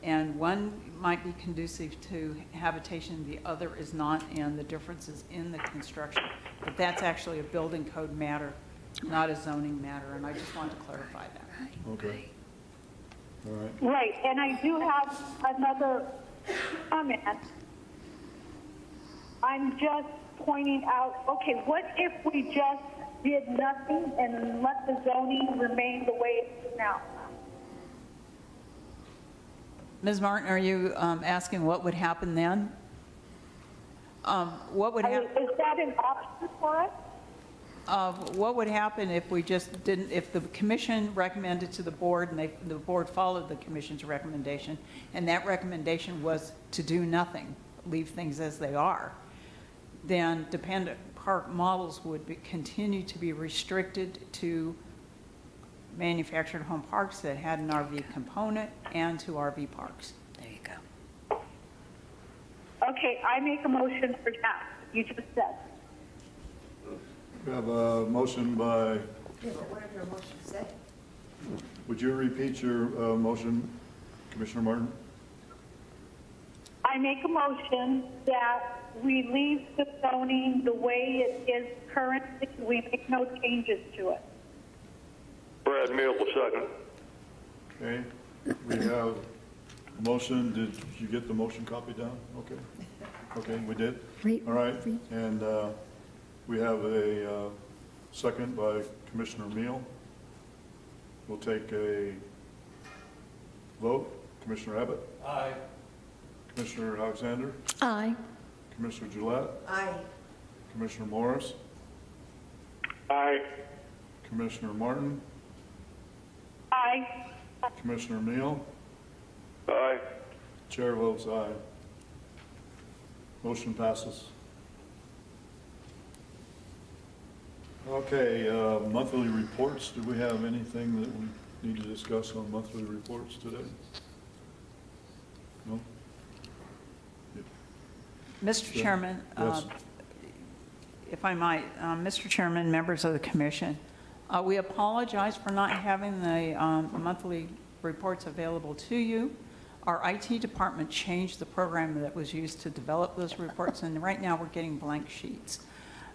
And one might be conducive to habitation, the other is not, and the difference is in the construction. But that's actually a building code matter, not a zoning matter, and I just wanted to clarify that. Okay. All right. Right, and I do have another comment. I'm just pointing out, okay, what if we just did nothing and let the zoning remain the way it is now? Ms. Martin, are you asking what would happen then? What would happen? Is that an option for us? What would happen if we just didn't, if the commission recommended to the board and the board followed the commission's recommendation, and that recommendation was to do nothing, leave things as they are, then dependent park models would continue to be restricted to manufactured home parks that had an RV component and to RV parks. There you go. Okay, I make a motion for that, you just said. We have a motion by, Yeah, but what did your motion say? would you repeat your motion, Commissioner Martin? I make a motion that we leave the zoning the way it is currently. We make no changes to it. Brad Meal will second. Okay, we have a motion. Did you get the motion copy down? Okay. Okay, we did? All right, and we have a second by Commissioner Meal. We'll take a vote. Commissioner Abbott? Aye. Commissioner Alexander? Aye. Commissioner Gillette? Aye. Commissioner Morris? Aye. Commissioner Martin? Aye. Commissioner Meal? Aye. Chair votes aye. Motion passes. Okay, monthly reports. Do we have anything that we need to discuss on monthly reports today? No? Mr. Chairman, Yes. if I might, Mr. Chairman, members of the commission, we apologize for not having the monthly reports available to you. Our IT department changed the program that was used to develop those reports, and right now we're getting blank sheets.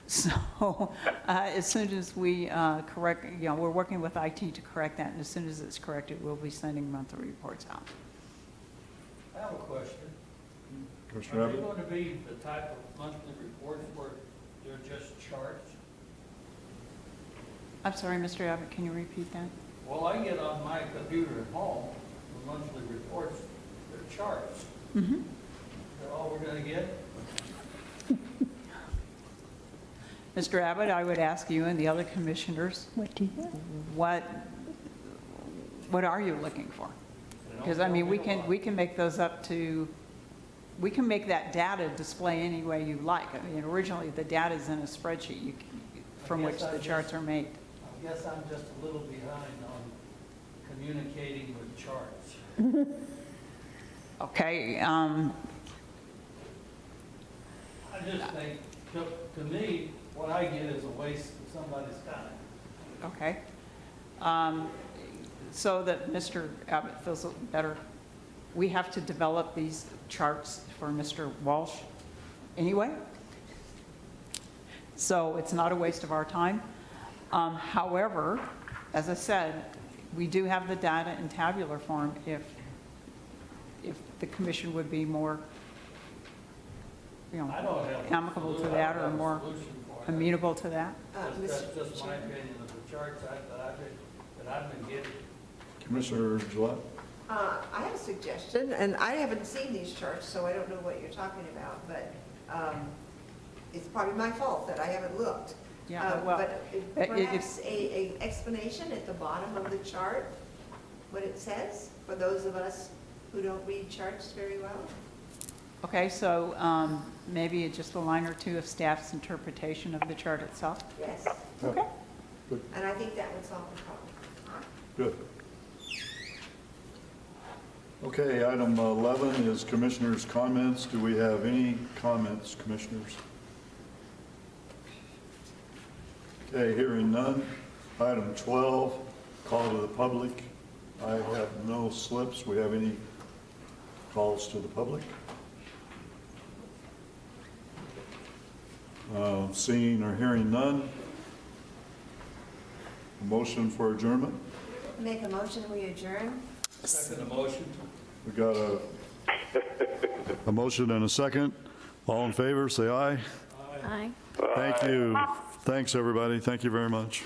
So as soon as we correct, we're working with IT to correct that, and as soon as it's corrected, we'll be sending monthly reports out. I have a question. Commissioner Are they Abbott? going to be the type of monthly reports where they're just charts? I'm sorry, Mr. Abbott, can you repeat that? Well, I get on my computer at home, the monthly reports, they're charts. Mm-hmm. They're all we're going to get? Mr. Abbott, I would ask you and the other commissioners, what are you looking for? Because, I mean, we can make those up to, we can make that data display any way you like. I mean, originally, the data's in a spreadsheet from which the charts are made. I guess I'm just a little behind on communicating with charts. Okay, I just think, to me, what I get is a waste of somebody's time. okay. So that Mr. Abbott feels better, we have to develop these charts for Mr. Walsh anyway. So it's not a waste of our time. However, as I said, we do have the data in tabular form if the commission would be more, I don't have amicable to that or more amenable to that. That's just my opinion of the charts that I've been getting. Commissioner Gillette? I have a suggestion, and I haven't seen these charts, so I don't know what you're talking about, but it's probably my fault that I haven't looked. Yeah, well, but perhaps a explanation at the bottom of the chart, what it says, for those of us who don't read charts very well. Okay, so maybe just a line or two of staff's interpretation of the chart itself? Yes. Okay. Good. And I think that would solve the problem. Good. Okay, item 11 is commissioners' comments. Do we have any comments, commissioners? Okay, hearing none. Item 12, call to the public. I have no slips. We have any calls to the public? Seeing or hearing none. A motion for adjournment. Make a motion, we adjourn. Second motion. We got a motion and a second. All in favor, say aye. Aye. Thank you. Thanks, everybody. Thank you very much.